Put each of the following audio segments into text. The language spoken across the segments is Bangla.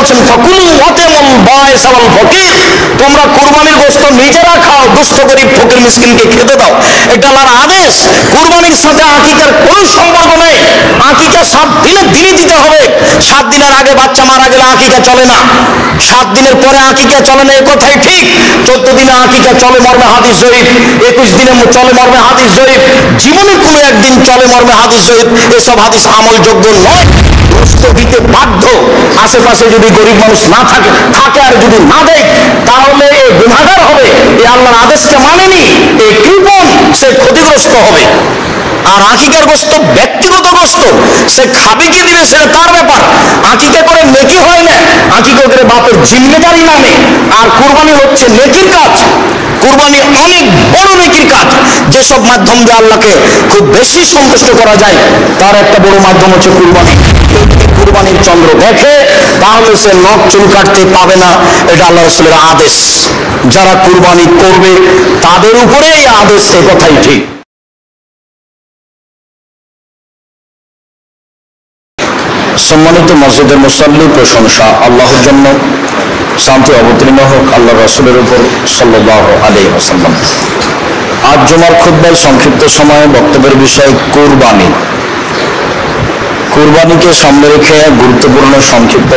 বলছেন ফাকুলু ওয়াতিমুল বাইস ওয়াল ফকির, তোমরা কুরবানির গোশত নিজেরা খাও, দুস্থ গরীব ফকির মিসকিনকে খেতে দাও। এটা আল্লাহর আদেশ। কুরবানির সাথে আকিকার কোনো সম্পর্ক নেই। আকিকা 7 দিনের দিনই দিতে হবে। 7 দিনের আগে বাচ্চা মারা গেলে আকিকা চলে না, 7 দিনের পরে আকিকা চলে না, এই কথাই ঠিক। 14 দিনে আকিকা চলে মর্মে হাদিস জয়ীফ, 21 দিনে চলে মর্মে হাদিস জয়ীফ, জীবনে কোনো একদিন চলে মর্মে হাদিস জয়ীফ। এসব হাদিস আমলযোগ্য নয়। গোশত দিতে বাধ্য। আশেপাশে যদি গরিব মানুষ না থাকে আর যদি না দেয়, তাহলে এই গুনাহগার হবে, এই আল্লাহর আদেশকে মানেনি, এই কৃপণ, সে ক্ষতিগ্রস্ত হবে। আর আকিকার গোশত ব্যক্তিগত গোশত, সে খাবে কি দিবে সেটা তার ব্যাপার। আকিকা করে নেকি হয় না, আকিকা করে বাপের জিম্মেদারি নামে। আর কুরবানি হচ্ছে নেকির কাজ। কুরবানি অনেক বড় নেকির কাজ। যেসব মাধ্যম দিয়ে আল্লাহকে খুব বেশি সন্তুষ্ট করা যায়, তার একটা বড় মাধ্যম হচ্ছে কুরবানি। কুরবানির চন্দ্র দেখে তাহলে সে নখ চুল কাটতে পাবে না, এটা আল্লাহ রাসূলের আদেশ। যারা কুরবানি করবে তাদের উপরে এই আদেশ, এ কথাই ঠিক। সম্মানিত মসজিদের মুসাল্লি, প্রশংসা আল্লাহর জন্য, শান্তি অবতীর্ণ হোক আল্লাহ রাসূলের উপর সাল্লাল্লাহু আলাইহি ওয়াসাল্লাম। আজ জুমার খুতবায় সংক্ষিপ্ত সময়ে বক্তব্যের বিষয় কুরবানি। কুরবানিকে সামনে রেখে গুরুত্বপূর্ণ সংক্ষিপ্ত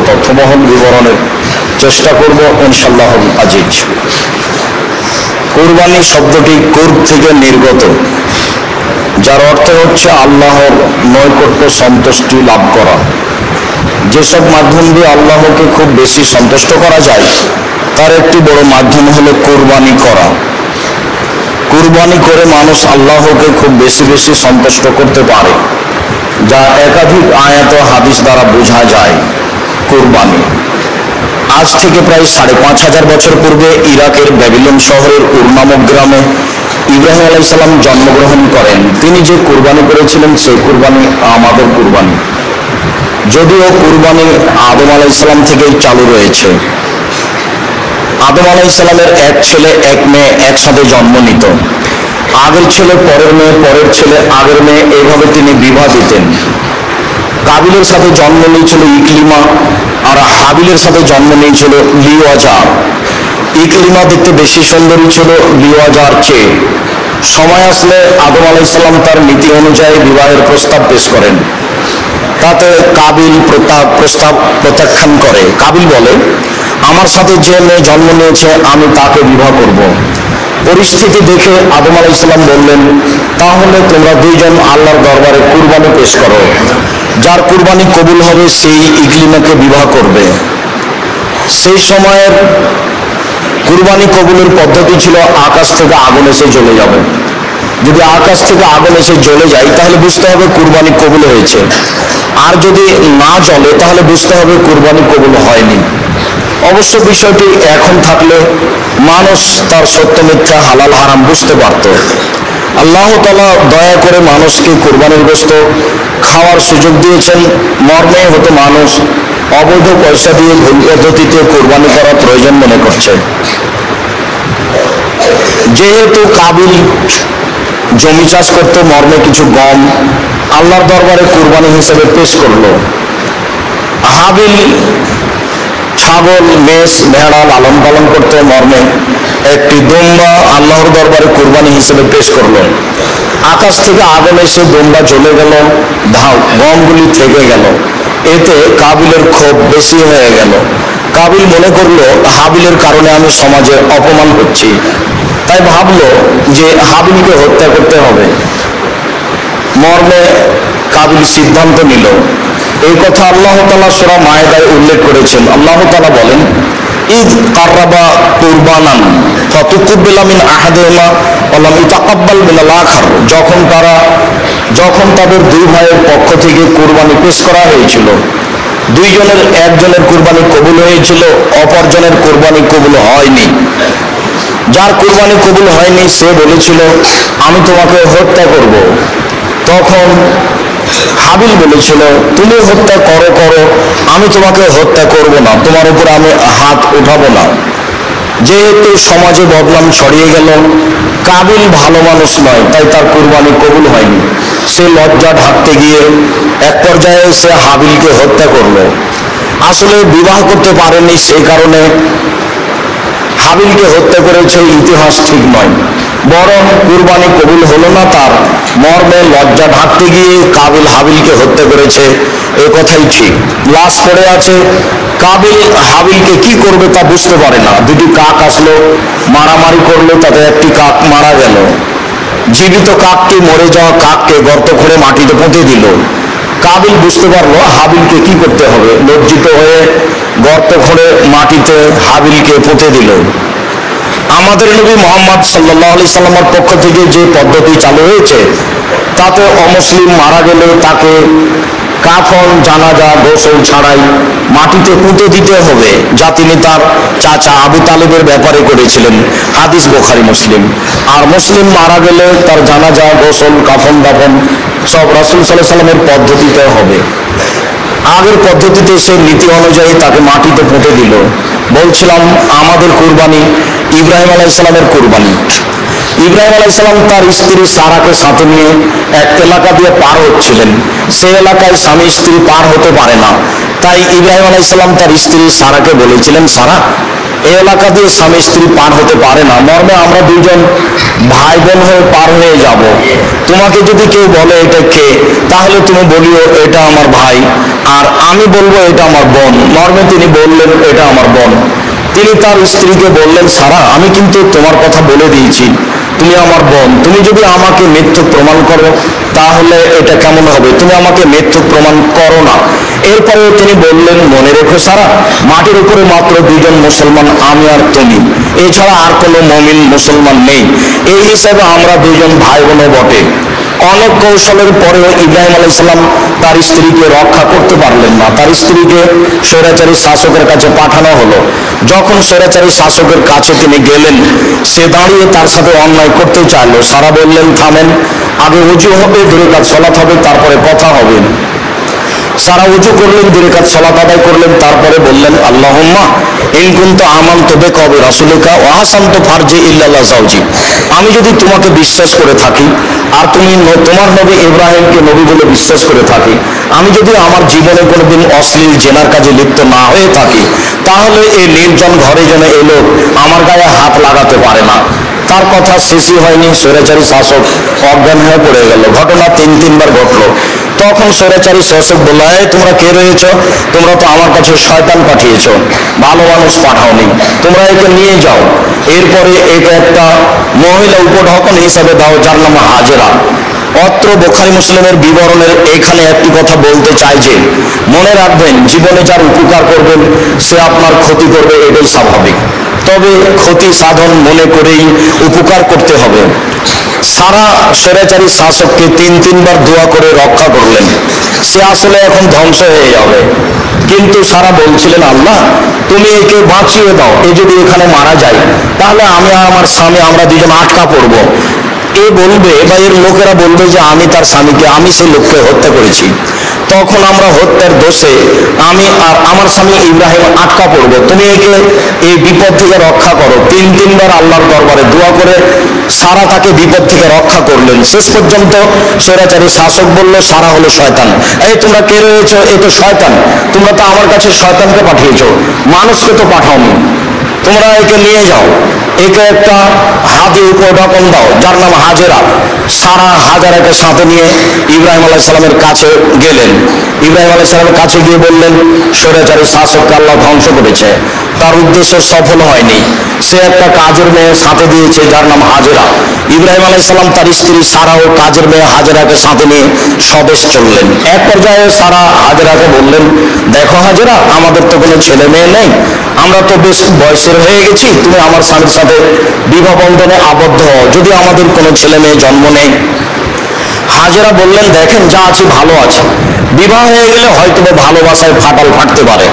তথ্যবহুল বিবরণের চেষ্টা করব ইনশাআল্লাহ আজিজ। কুরবানি শব্দটি কুরব থেকে নির্গত, যার অর্থ হচ্ছে আল্লাহর নৈকট্য সন্তুষ্টি লাভ করা। যেসব মাধ্যম দিয়ে আল্লাহকে খুব বেশি সন্তুষ্ট করা যায়, তার একটি বড় মাধ্যম হলো কুরবানি করা। কুরবানি করে মানুষ আল্লাহকে খুব বেশি বেশি সন্তুষ্ট করতে পারে, যা একাধিক আয়াত ও হাদিস দ্বারা বোঝা যায়। কুরবানি আজ থেকে প্রায় 5,500 বছর পূর্বে ইরাকের ব্যাবিলন শহরের উর নামক গ্রামে ইব্রাহিম আলাইহিস সালাম জন্মগ্রহণ করেন। তিনি যে কুরবানি করেছিলেন সেই কুরবানি আমাদের কুরবানি, যদিও কুরবানি আদম আলাইহিস সালাম থেকেই চালু রয়েছে। আদম আলাইহিস সালামের এক ছেলে এক মেয়ে একসাথে জন্ম নিত। আগের ছেলে পরের মেয়ে, পরের ছেলে আগের মেয়ে, এইভাবে তিনি বিবাহ দিতেন। কাবিলের সাথে জন্ম নিয়েছিল ইকলিমা, আর হাবিলের সাথে জন্ম নিয়েছিল লিওয়াজা। ইকলিমা দেখতে বেশি সুন্দরী ছিল লিওয়াজার চেয়ে। সময় আসলে আদম আলাইহিস সালাম তার নীতি অনুযায়ী বিবাহের প্রস্তাব পেশ করেন। তাতে কাবিল প্রস্তাব প্রত্যাখ্যান করে। কাবিল বলে, আমার সাথে যে মেয়ে জন্ম নিয়েছে আমি তাকে বিবাহ করব। পরিস্থিতি দেখে আদম আলাইহিস সালাম বললেন, তাহলে তোমরা দুইজন আল্লাহর দরবারে কুরবানি পেশ করো, যার কুরবানি কবুল হবে সেই ইকলিমাকে বিবাহ করবে। সেই সময়ের কুরবানি কবুলের পদ্ধতি ছিল আকাশ থেকে আগুন এসে জ্বলে যাবে। যদি আকাশ থেকে আগুন এসে জ্বলে যায় তাহলে বুঝতে হবে কুরবানি কবুল হয়েছে, আর যদি না জ্বলে তাহলে বুঝতে হবে কুরবানি কবুল হয়নি। অবশ্য বিষয়টি এখন থাকলে মানুষ তার সত্য মিথ্যা হালাল হারাম বুঝতে পারত। আল্লাহ তাআলা দয়া করে মানুষকে কুরবানির গোশত খাওয়ার সুযোগ দিয়েছেন। মর্মে হতে মানুষ অবৈধ পয়সা দিয়ে ভুল পদ্ধতিতে কুরবানি করা প্রয়োজন মনে করছে। যেহেতু কাবিল জমি চাষ করতে মর্মে কিছু গম আল্লাহর দরবারে কুরবানি হিসেবে পেশ করলো, হাবিল ছাগল মেষ ভেড়া লালন পালন করতে মর্মে একটি দুম্বা আল্লাহর দরবারে কুরবানি হিসেবে পেশ করলো। আকাশ থেকে আগুন এসে দুম্বা জ্বলে গেল, গমগুলি থেকে গেল। এতে কাবিলের ক্ষোভ বেশি হয়ে গেল। কাবিল মনে করলো হাবিলের কারণে আমি সমাজে অপমান হচ্ছি, তাই ভাবলো যে হাবিলকে হত্যা করতে হবে। মর্মে কাবিল সিদ্ধান্ত নিল। এই কথা আল্লাহ তাআলা সূরা মায়েদায় উল্লেখ করেছেন। আল্লাহ তাআলা বলেন, ইদ কাররাবা কুরবানান ফাতুকুব্বিলা মিন আহাদিহিমা ওয়া লাম ইতাকাব্বাল মিনাল আখার। যখন তাদের দুই ভাইয়ের পক্ষ থেকে কুরবানি পেশ করা হয়েছিল, দুইজনের একজনের কুরবানি কবুল হয়েছিল, অপরজনের কুরবানি কবুল হয়নি। যার কুরবানি কবুল হয়নি সে বলেছিল আমি তোমাকে হত্যা করব। তখন হাবিল বলেছিল তুমি হত্যা করো, আমি তোমাকে হত্যা করব না, তোমার উপর আমি হাত উঠাবো না। যেহেতু সমাজে বদনাম ছড়িয়ে গেল, কাবিল ভালো মানুষ নয়, তাই তার কুরবানি কবুল হয়নি। সে লজ্জা ঢাকতে গিয়ে এক পর্যায়ে সে হাবিলকে হত্যা করলো। আসলে বিবাহ করতে পারেনি, সেই কারণে হাবিলকে হত্যা করেছে, ইতিহাস ঠিক নয়। বরং কুরবানি কবুল হলো না তার, মর্মে লজ্জা ঢাকতে গিয়ে কাবিল হাবিলকে হত্যা করেছে, এ কথাই ঠিক। লাশ পড়ে আছে, কাবিল হাবিলকে কি করবে তা বুঝতে পারে না। দুটি কাক আসলো, মারামারি করলো, তাতে একটি কাক মারা গেল। জীবিত কাকটি মরে যাওয়া কাককে গর্ত করে মাটিতে পুঁতে দিল। কাবিল বুঝতে পারলো হাবিলকে কি করতে হবে, লজ্জিত হয়ে গর্ত করে মাটিতে হাবিলকে পুঁতে দিল। আমাদের নবী মুহাম্মদ সাল্লাল্লাহু আলাইহি সাল্লামের পক্ষ থেকে যে পদ্ধতি চালু হয়েছে, তাতে অমুসলিম মারা গেলে তাকে কাফন, জানাজা, গোসল ছাড়াই মাটিতে পুঁতে দিতে হবে, যা তিনি তার চাচা আবু তালেবের ব্যাপারে করেছিলেন, হাদিস বুখারী মুসলিম। আর মুসলিম মারা গেলে তার জানাজা, গোসল, কাফন দাফন সব রাসূল সাল্লাল্লাহু আলাইহি সাল্লামের পদ্ধতিতে হবে। আগের পদ্ধতিতে সে নীতি অনুযায়ী তাকে মাটিতে পুঁতে দিল। বলছিলাম আমাদের কুরবানি ইব্রাহিম আলাইহিস সালামের কুরবানি। ইব্রাহিম আলাইহিস সালাম তার স্ত্রী সারাকে সাথে নিয়ে এক এলাকা দিয়ে পার হচ্ছিলেন। সেই এলাকায় স্বামী স্ত্রী পার হতে পারে না, তাই ইব্রাহিম আলাইহিস সালাম তার স্ত্রী সারাকে বলেছিলেন, সারা, এই এলাকা দিয়ে স্বামী স্ত্রী পার হতে পারে না, মর্মে আমরা দুজন ভাই বোন হয়ে পার হয়ে যাব। তোমাকে যদি কেউ বলে এটা কে, তাহলে তুমি বলিও এটা আমার ভাই, আর আমি বলবো এটা আমার বোন। মর্মে তিনি বললেন এটা আমার বোন। তিনি তার স্ত্রীকে বললেন, সারা, আমি কিন্তু তোমার কথা বলে দিয়েছি, তুমি আমার বোন, তুমি যদি আমাকে মিথ্যুক প্রমাণ করো তাহলে এটা কেমন হবে, তুমি আমাকে মিথ্যুক প্রমাণ করো না। এরপরে তিনি বললেন, মনে রেখো সারা, মাটির উপরে মাত্র দুজন মুসলমান, আমি আর তুমি, এছাড়া আর কোনো মুমিন মুসলমান নেই, এই হিসাবে আমরা দুজন ভাই বোনও বটে। অনেক কৌশলের পরেও ইব্রাহিম আলাইহিস সালাম তার স্ত্রীকে রক্ষা করতে পারলেন না। তার স্ত্রীকে স্বৈরাচারী শাসকের কাছে পাঠানো হলো। যখন স্বৈরাচারী শাসকের কাছে তিনি গেলেন, সে দাঁড়িয়ে তার সাথে অন্যায় করতে চাইলো। সারা বললেন, থামেন, আগে উজু হবে, 2 রাকাত সালাত হবে, তারপরে কথা হবে। সারা উজু করলেন, 2 রাকাত সালাত আদায় করলেন, তারপরে বললেন, আল্লাহুম্মা ইন কুনতু আমানতু বিকা ওয়া রাসূলিকা ওয়া আহসানতু ফারজি ইল্লা যাওজি। আমি যদি তোমাকে বিশ্বাস করে থাকি আর তুমি তোমার নবী ইব্রাহিমকে নবী বলে বিশ্বাস করে থাকি, আমি যদি আমার জীবনে কোনোদিন অশ্লীল জেনার কাজে লিপ্ত না হয়ে থাকি, তাহলে এই নির্জন ঘরে যেন এই লোক আমার গায়ে হাত লাগাতে পারে না। তার কথা শেষই হয়নি, স্বৈরাচারী শাসক অজ্ঞান হয়ে পড়ে গেল। ঘটনা 3-3 বার ঘটলো। তখন স্বৈরাচারী শাসক বলল, তোমরা কে রয়েছ? তোমরা তো আমার কাছে শয়তান পাঠিয়েছ, ভালো মানুষ পাঠাওনি, তোমরা একে নিয়ে যাও। এরপরে একে একটা মহিলা উপঢকন হিসাবে দাও, যার নাম হাজেরা। অত্র বুখারী মুসলিমের বিবরণের এখানে একটি কথা বলতে চাই যে, মনে রাখবেন, জীবনে যার উপকার করবেন সে আপনার ক্ষতি করবে, এটাই স্বাভাবিক, তবে ক্ষতি সাধন মনে করেই উপকার করতে হবে। সারা স্বৈরাচারী শাসককে 3 বার দোয়া করে রক্ষা করলেন। সে আসলে এখন ধ্বংস হয়ে যাবে, কিন্তু সারা বলছিলেন, আল্লাহ তুমি একে বাঁচিয়ে দাও, এ যদি এখানে মারা যায় তাহলে আমি আর আমার স্বামী আমরা দুজন আটকা পড়বো। এ বলবে বা এর লোকেরা বলবে যে আমি তার স্বামীকে, আমি সেই লোককে হত্যা করেছি, তখন আমরা হত্যার দোষে আমি আর আমার স্বামী ইব্রাহিম আটকা পড়বো। তুমি একে এই বিপদ থেকে রক্ষা করো। 3 বার আল্লাহর দরবারে দোয়া করে সারা তাকে বিপদ থেকে রক্ষা করলেন। শেষ পর্যন্ত স্বৈরাচারী শাসক বলল, সারা হলো শয়তান। এই তোমরা কে রয়েছ? এ তো শয়তান, তোমরা তো আমার কাছে শয়তানকে পাঠিয়েছ, মানুষকে তো পাঠাওনি, তোমরা একে নিয়ে যাও, একে একটা হাতি উপঢকন দাও, যার নাম হাজেরা। সারা হাজেরাকে সাথে নিয়ে ইব্রাহিম আলাইহিস সালামের কাছে গেলেন। ইব্রাহিম আলাইহিস সালামের কাছে গিয়ে বললেন, স্বৈরাচারী শাসককে আল্লাহ ধ্বংস করেছে, তার উদ্দেশ্য সফল হয়নি, সে একটা কাজের মেয়ে সাথে দিয়েছে, যার নাম হাজেরা। ইব্রাহিম আলাইহিস সালাম তার স্ত্রী সারা ও কাজের মেয়ে হাজেরাকে সাথে নিয়ে স্বদেশ চললেন। এক পর্যায়ে সারা হাজেরাকে বললেন, দেখো হাজেরা, আমাদের তো কোনো ছেলে মেয়ে নেই, আমরা তো বেশ বয়সের হয়ে গেছি, তুমি আমার স্বামীর সাথে বিবাহ বন্ধনে আবদ্ধ হও, যদি আমাদের কোনো ছেলে মেয়ে জন্ম নেই। হাজেরা বললেন, দেখেন যা আছে ভালো আছে, বিবাহ হয়ে গেলে হয়তো ভালোবাসায় ফাটল ফাটতে পারে,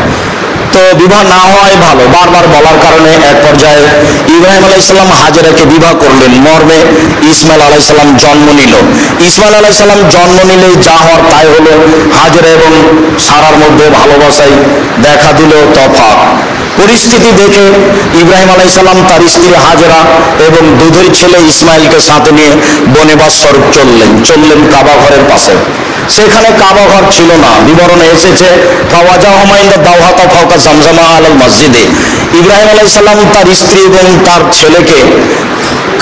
তো বিবাহ না হওয়াই ভালো। বারবার বলার কারণে এক পর্যায়ে ইব্রাহিম আলাইহিস সালাম হাজেরাকে বিবাহ করলেন। মর্মে ইসমাইল আলাইহিস সালাম জন্ম নিল। ইসমাইল আলাইহিস সালাম জন্ম নিলে যা হওয়ার তাই হলো। হাজেরা এবং সারার মধ্যে ভালোবাসায় দেখা দিল তফাৎ। পরিস্থিতি দেখে ইব্রাহিম আলাইহিস সালাম তার স্ত্রী হাজেরা এবং দুধের ছেলে ইসমাইলকে সাথে নিয়ে বনে বাস স্বরূপ চললেন কাবা ঘরের পাশে। সেখানে কাবা ঘর ছিল না। বিবরণে এসেছে মসজিদে ইব্রাহিম আলাইহিস সালাম তার স্ত্রী এবং তার ছেলেকে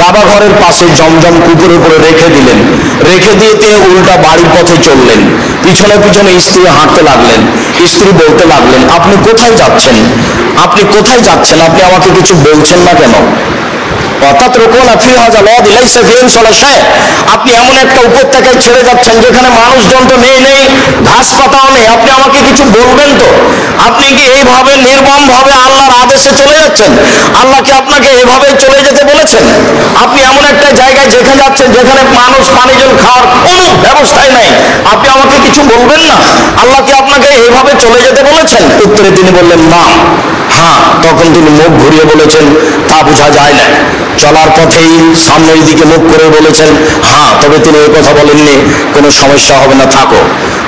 কাবা ঘরের পাশে জমজম পুকুরের উপরে রেখে দিলেন। রেখে দিয়ে তিনি উল্টা বাড়ির পথে চললেন। পিছনে পিছনে স্ত্রী হাঁটতে লাগলেন। স্ত্রী বলতে লাগলেন, আপনি কোথায় যাচ্ছেন? আপনি কোথায় যাচ্ছেন? আপনি আমাকে কিছু বলছেন না কেন? আপনি এমন একটা উপত্যকায় ছেড়ে যাচ্ছেন যেখানে মানুষজন তো নেই, ঘাস পাতাও নেই, আপনি আমাকে কিছু বলবেন তো? আপনি কি এইভাবে নির্মম ভাবে আল্লাহর আদেশে চলে যাচ্ছেন? আল্লাহ কি আপনাকে এভাবে চলে যেতে বলেছেন? আপনি এমন একটা জায়গায় যেখানে যাচ্ছেন যেখানে মানুষ পানিজল খাওয়ার কোনো ব্যবস্থাই নাই, আপনি আমাকে কিছু বলবেন না? আল্লাহ কি আপনাকে এইভাবে চলে যেতে বলেছেন? উত্তরে তিনি বললেন না। হ্যাঁ, তখন তিনি মুখ ঘুরিয়ে বলেছেন, তা বোঝা যায় না। চলার পথেই সামনের দিকে মুখ করে বলেছেন, হ্যাঁ। তবে তিনি এই কথা বলেননি কোনো সমস্যা হবে না, থাকো।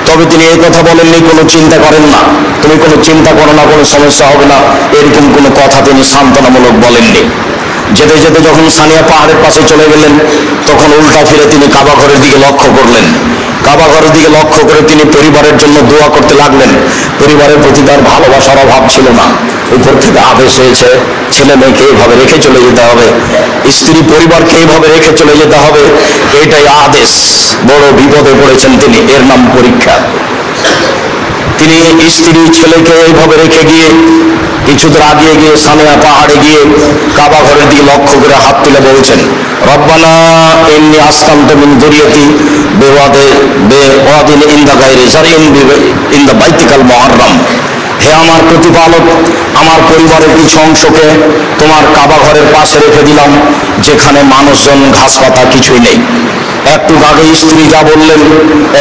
তবে তিনি এই কথা বলেননি কোনো চিন্তা করেন না, তুমি কোনো চিন্তা করো না, কোনো সমস্যা হবে না, এরকম কোনো কথা তিনি সান্ত্বনামূলক বলেননি। যেতে যেতে যখন সানিয়া পাহাড়ের পাশে চলে গেলেন, তখন উল্টা ফিরে তিনি কাবা ঘরের দিকে লক্ষ্য করলেন। কাবা ঘরের দিকে লক্ষ্য করে তিনি পরিবারের জন্য দোয়া করতে লাগলেন। পরিবারের প্রতি তার ভালোবাসার অভাব ছিল না। উপর থেকে আদেশ হয়েছে ছেলে মেয়েকে এইভাবে রেখে চলে যেতে হবে, স্ত্রী পরিবারকে এইভাবে রেখে চলে যেতে হবে, এটাই আদেশ। বড় বিপদে পড়েছেন তিনি, এর নাম পরীক্ষা। তিনি স্ত্রী ছেলেকে এইভাবে রেখে গিয়ে কিছুদূর আগিয়ে গিয়ে সানিয়া পাহাড়ে গিয়ে কাবা ঘরের দিকে লক্ষ্য করে হাত তুলে বলছেন, রব্বানা ইন্নী আসকানতু মিন যুররিয়াতি বিওয়াদিন ইনদা গায়রি যারইন ইনদা বাইতিকাল মুহাররাম। হে আমার প্রতিপালক, আমার পরিবারের কিছু অংশকে তোমার কাবা ঘরের পাশে রেখে দিলাম যেখানে মানুষজন ঘাস পাতা কিছুই নেই। একটু আগে স্ত্রী যা বললেন,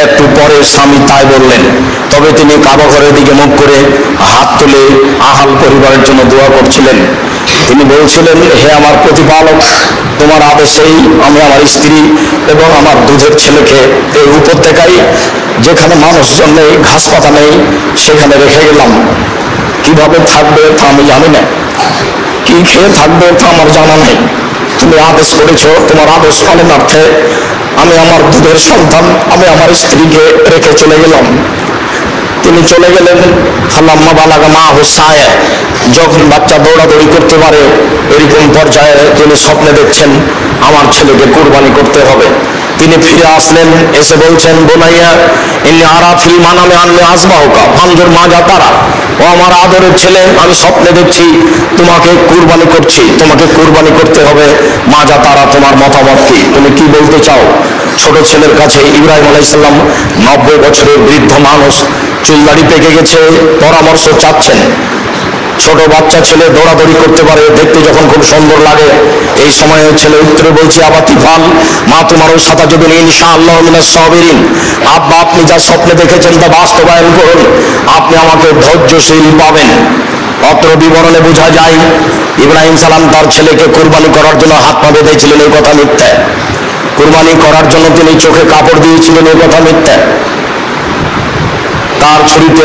একটু পরে স্বামী তাই বললেন। তবে তিনি কাবা ঘরের দিকে মুখ করে হাত তুলে আহাল পরিবারের জন্য দোয়া করছিলেন। তিনি বলছিলেন, হে আমার প্রতিপালক, তোমার আদেশেই আমি আমার স্ত্রী এবং আমার দুধের ছেলেকে এই উপত্যকায় যেখানে মানুষজন নেই, ঘাস পাতা নেই, সেখানে রেখে গেলাম। কিভাবে থাকবে তা আমি জানি না, কি খেয়ে থাকবে তা আমার জানা নেই। তুমি আদেশ করেছো, তোমার আদেশ পালনার্থে আমি আমার দুধের সন্তান, আমি আমার স্ত্রীকে রেখে চলে গেলাম। তিনি চলে গেলেন। ফালাম্মা বালাগা মাহু সায়া, যখন বাচ্চা দৌড়াদৌড়ি করতে পারে এরকম পর্যায়ে তিনি স্বপ্নে দেখছেন আমার ছেলেকে কুরবানি করতে হবে। তিনি ফিরে আসলেন, এসে বলছেন, বোনাইয়া ইন্নী আরা ফিল মানামে আন্নী আযবাহুকা ফানজুর মাজা তারা। ও আমার আদরের ছেলে, আমি স্বপ্নে দেখছি তোমাকে কুরবানি করছি, তোমাকে কুরবানি করতে হবে, মাজা তারা, তোমার মতামত কি, তুমি কি বলতে চাও? ছোট ছেলের কাছে ইব্রাহিম আলাইহিস সালাম 90 বছরের বৃদ্ধ মানুষ, চুলদাড়ি পেকে গেছে, পরামর্শ চাচ্ছেন। ছোট বাচ্চা ছেলে দৌড়াদৌড়ি করতে পারে, দেখতে যখন খুব সুন্দর লাগে। এই সময়ে ছেলে উত্তরে বলছে, আবাতি ফাল মা তোমারও সাথে যদি ইনশাআল্লাহ মিনাস সাবিরিন। আব্বা, আপনি যা স্বপ্নে দেখেছেন তা বাস্তবায়ন করুন, আপনি আমাকে ধৈর্যশীল পাবেন। অত্র বিবরণে বোঝা যায় ইব্রাহিম সালাম তার ছেলেকে কুরবানি করার জন্য হাত পা বেঁধেছিলেন, এই কথা মিথ্যা। কুরবানি করার জন্য তিনি চোখে কাপড় দিয়েছিলেন, এই কথা মিথ্যা। তার ছুরিতে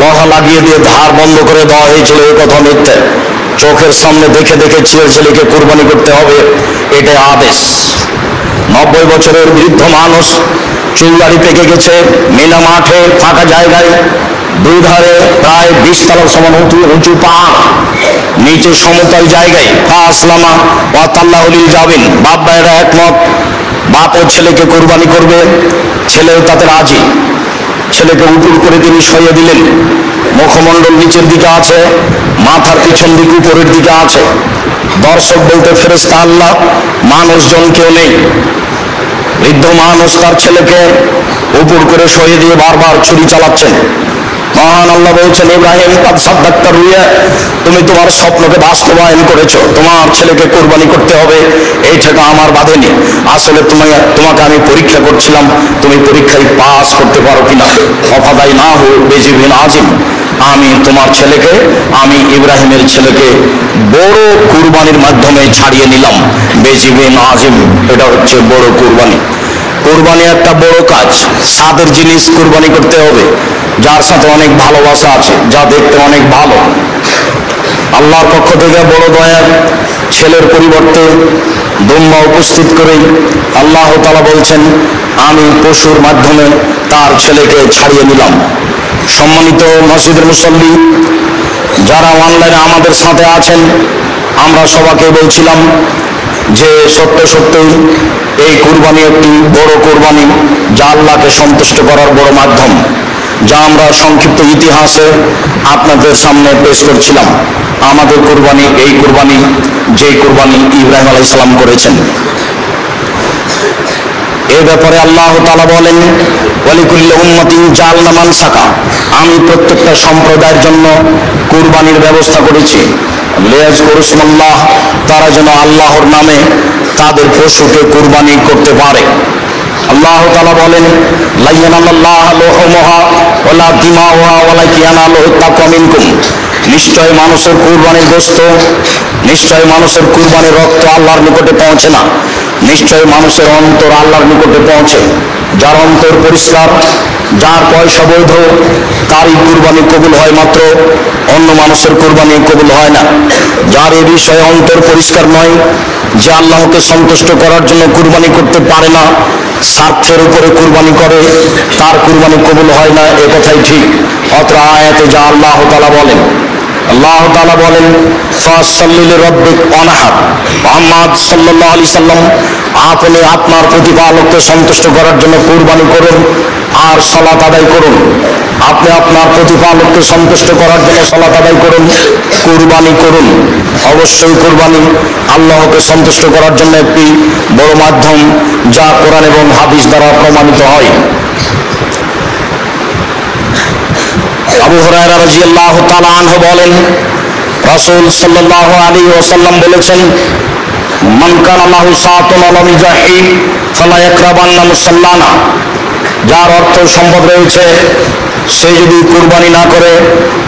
লোহা লাগিয়ে দিয়ে ধার বন্ধ করে দেওয়া হয়েছিল, এই কথা মিথ্যা। চোখের সামনে দেখে দেখে ছেলেকে কুরবানি করতে হবে, এটা আদেশ। 90 বছরের বৃদ্ধ মানুষ, চুলদাড়ি পেকে গেছে, মিনা মাঠে ফাঁকা জায়গায়, দুই ধারে প্রায় 20 তলার সমান উঁচু পাহাড়, নিচে সমতল জায়গায়। আসলামা ওয়া তাল্লাহুল জাবিন, বাপ ভাইয়েরা একমত, বাপ ও ছেলেকে কুরবানি করবে, ছেলেও তাতে রাজি। ছেলেকে উপুর করে তিনি সরিয়ে দিলেন। মুখমণ্ডল নিচের দিকে আছে, মাথার পিছন দিক উপরের দিকে আছে। দর্শক বলতে ফেরেশতা আল্লাহ, মানুষজন কেউ নেই। বৃদ্ধ মানুষ তার ছেলেকে উপুর করে সরিয়ে দিয়ে বারবার ছুরি চালাচ্ছেন। মহান আল্লাহ বলছেন, ইব্রাহিম কাদ সাদ্দাক্তা রুইয়া, তুমি তোমার স্বপ্নকে বাস্তবায়ন করেছো, তোমার ছেলেকে কুরবানি করতে হবে, এই থেকে আমার বাঁধেনি। আসলে তোমাকে আমি পরীক্ষা করছিলাম, তুমি পরীক্ষায় পাস করতে পারো কিনা। অফাদাই না হো বেজিবিন আজিম, আমি তোমার ছেলেকে, আমি ইব্রাহিমের ছেলেকে বড় কুরবানির মাধ্যমে ছাড়িয়ে নিলাম। বেজিবিন আজিম, এটা হচ্ছে বড় কুরবানি। কুরবানি একটা বড় কাজ, স্বাদের জিনিস কুরবানি করতে হবে, যার সাথে অনেক ভালোবাসা আছে, যা দেখতে অনেক ভালো। আল্লাহর পক্ষ থেকে বড় দয়া, ছেলের পরিবর্তে দুম্বা উপস্থিত করেই আল্লাহ তাআলা বলছেন, আমি পশুর মাধ্যমে তার ছেলেকে ছাড়িয়ে নিলাম। সম্মানিত মসজিদের মুসল্লি, যারা অনলাইনে আমাদের সাথে আছেন, আমরা সবাইকে বলছিলাম যে সত্য সত্যই এই কুরবানি একটি বড় কুরবানি, যা আল্লাহকে সন্তুষ্ট করার বড় মাধ্যম, যা আমরা সংক্ষিপ্ত ইতিহাসে আপনাদের সামনে পেশ করছিলাম। আমাদের কুরবানি এই কুরবানি, যে কুরবানি ইব্রাহিম আলাইহিস সালাম করেছেন। এ ব্যাপারে আল্লাহ তাআলা বলেন, ওয়ালিকুল্লি উম্মাতিন জাআলনা মানসাকা, আমি প্রত্যেকটা সম্প্রদায়ের জন্য কুরবানির ব্যবস্থা করেছি। লিয়াযকুরু ইসমাল্লাহ, তারা যেন আল্লাহর নামে তাদের পশুকে কুরবানি করতে পারে। আল্লাহ তাআলা বলেন, লা ইয়ানালাল্লাহু লুহুমুহা ওয়ালা দিমাউহা ওয়ালাকিন ইয়ানালুহু তাকওয়া মিনকুম, নিশ্চয় মানুষের কুরবানির গোশত, নিশ্চয় মানুষের কুরবানির রক্ত আল্লাহর নিকটে পৌঁছে না, নিশ্চয় মানুষের অন্তর আল্লাহর নিকটে পৌঁছে। যার অন্তর পরিষ্কার, যার পয়সা বৈধ, তারই কুরবানি কবুল হয় মাত্র, অন্য মানুষের কুরবানি কবুল হয় না। যার এ বিষয়ে অন্তর পরিষ্কার নয়, যে আল্লাহকে সন্তুষ্ট করার জন্য কুরবানি করতে পারে না, স্বার্থের উপরে কুরবানি করে, তার কুরবানি কবুল হয় না, এ কথাই ঠিক। অত্র আয়াতে যা আল্লাহ তাআলা বলেন, আল্লাহ তাআলা বলেন, ফাসাল্লি লিরাব্বিক ওয়ানহার, মুহাম্মদ সাল্লাল্লাহু আলাইহি সাল্লাম, আপনি আপনার প্রতিপালককে সন্তুষ্ট করার জন্য কুরবানি করুন আর সালাত আদায় করুন। আপনি আপনার প্রতিপালককে সন্তুষ্ট করার জন্য সালাত আদায় করুন, কুরবানি করুন। অবশ্যই কুরবানি আল্লাহকে সন্তুষ্ট করার জন্য একটি বড় মাধ্যম, যা কোরআন এবং হাদিস দ্বারা প্রমাণিত হয়। আবু হুরায়রা রাদিয়াল্লাহু তাআলা আনহু বলেন, রাসূল সাল্লাল্লাহু আলাইহি ওয়াসাল্লাম বলেছেন, মান কানা লাহু সাআতুন ওয়া লাম ইয়াজাহি ফালা ইয়াকরাবান্না মুসাল্লানা, যার অর্থ সম্পদ রয়েছে, সে যদি কুরবানি না করে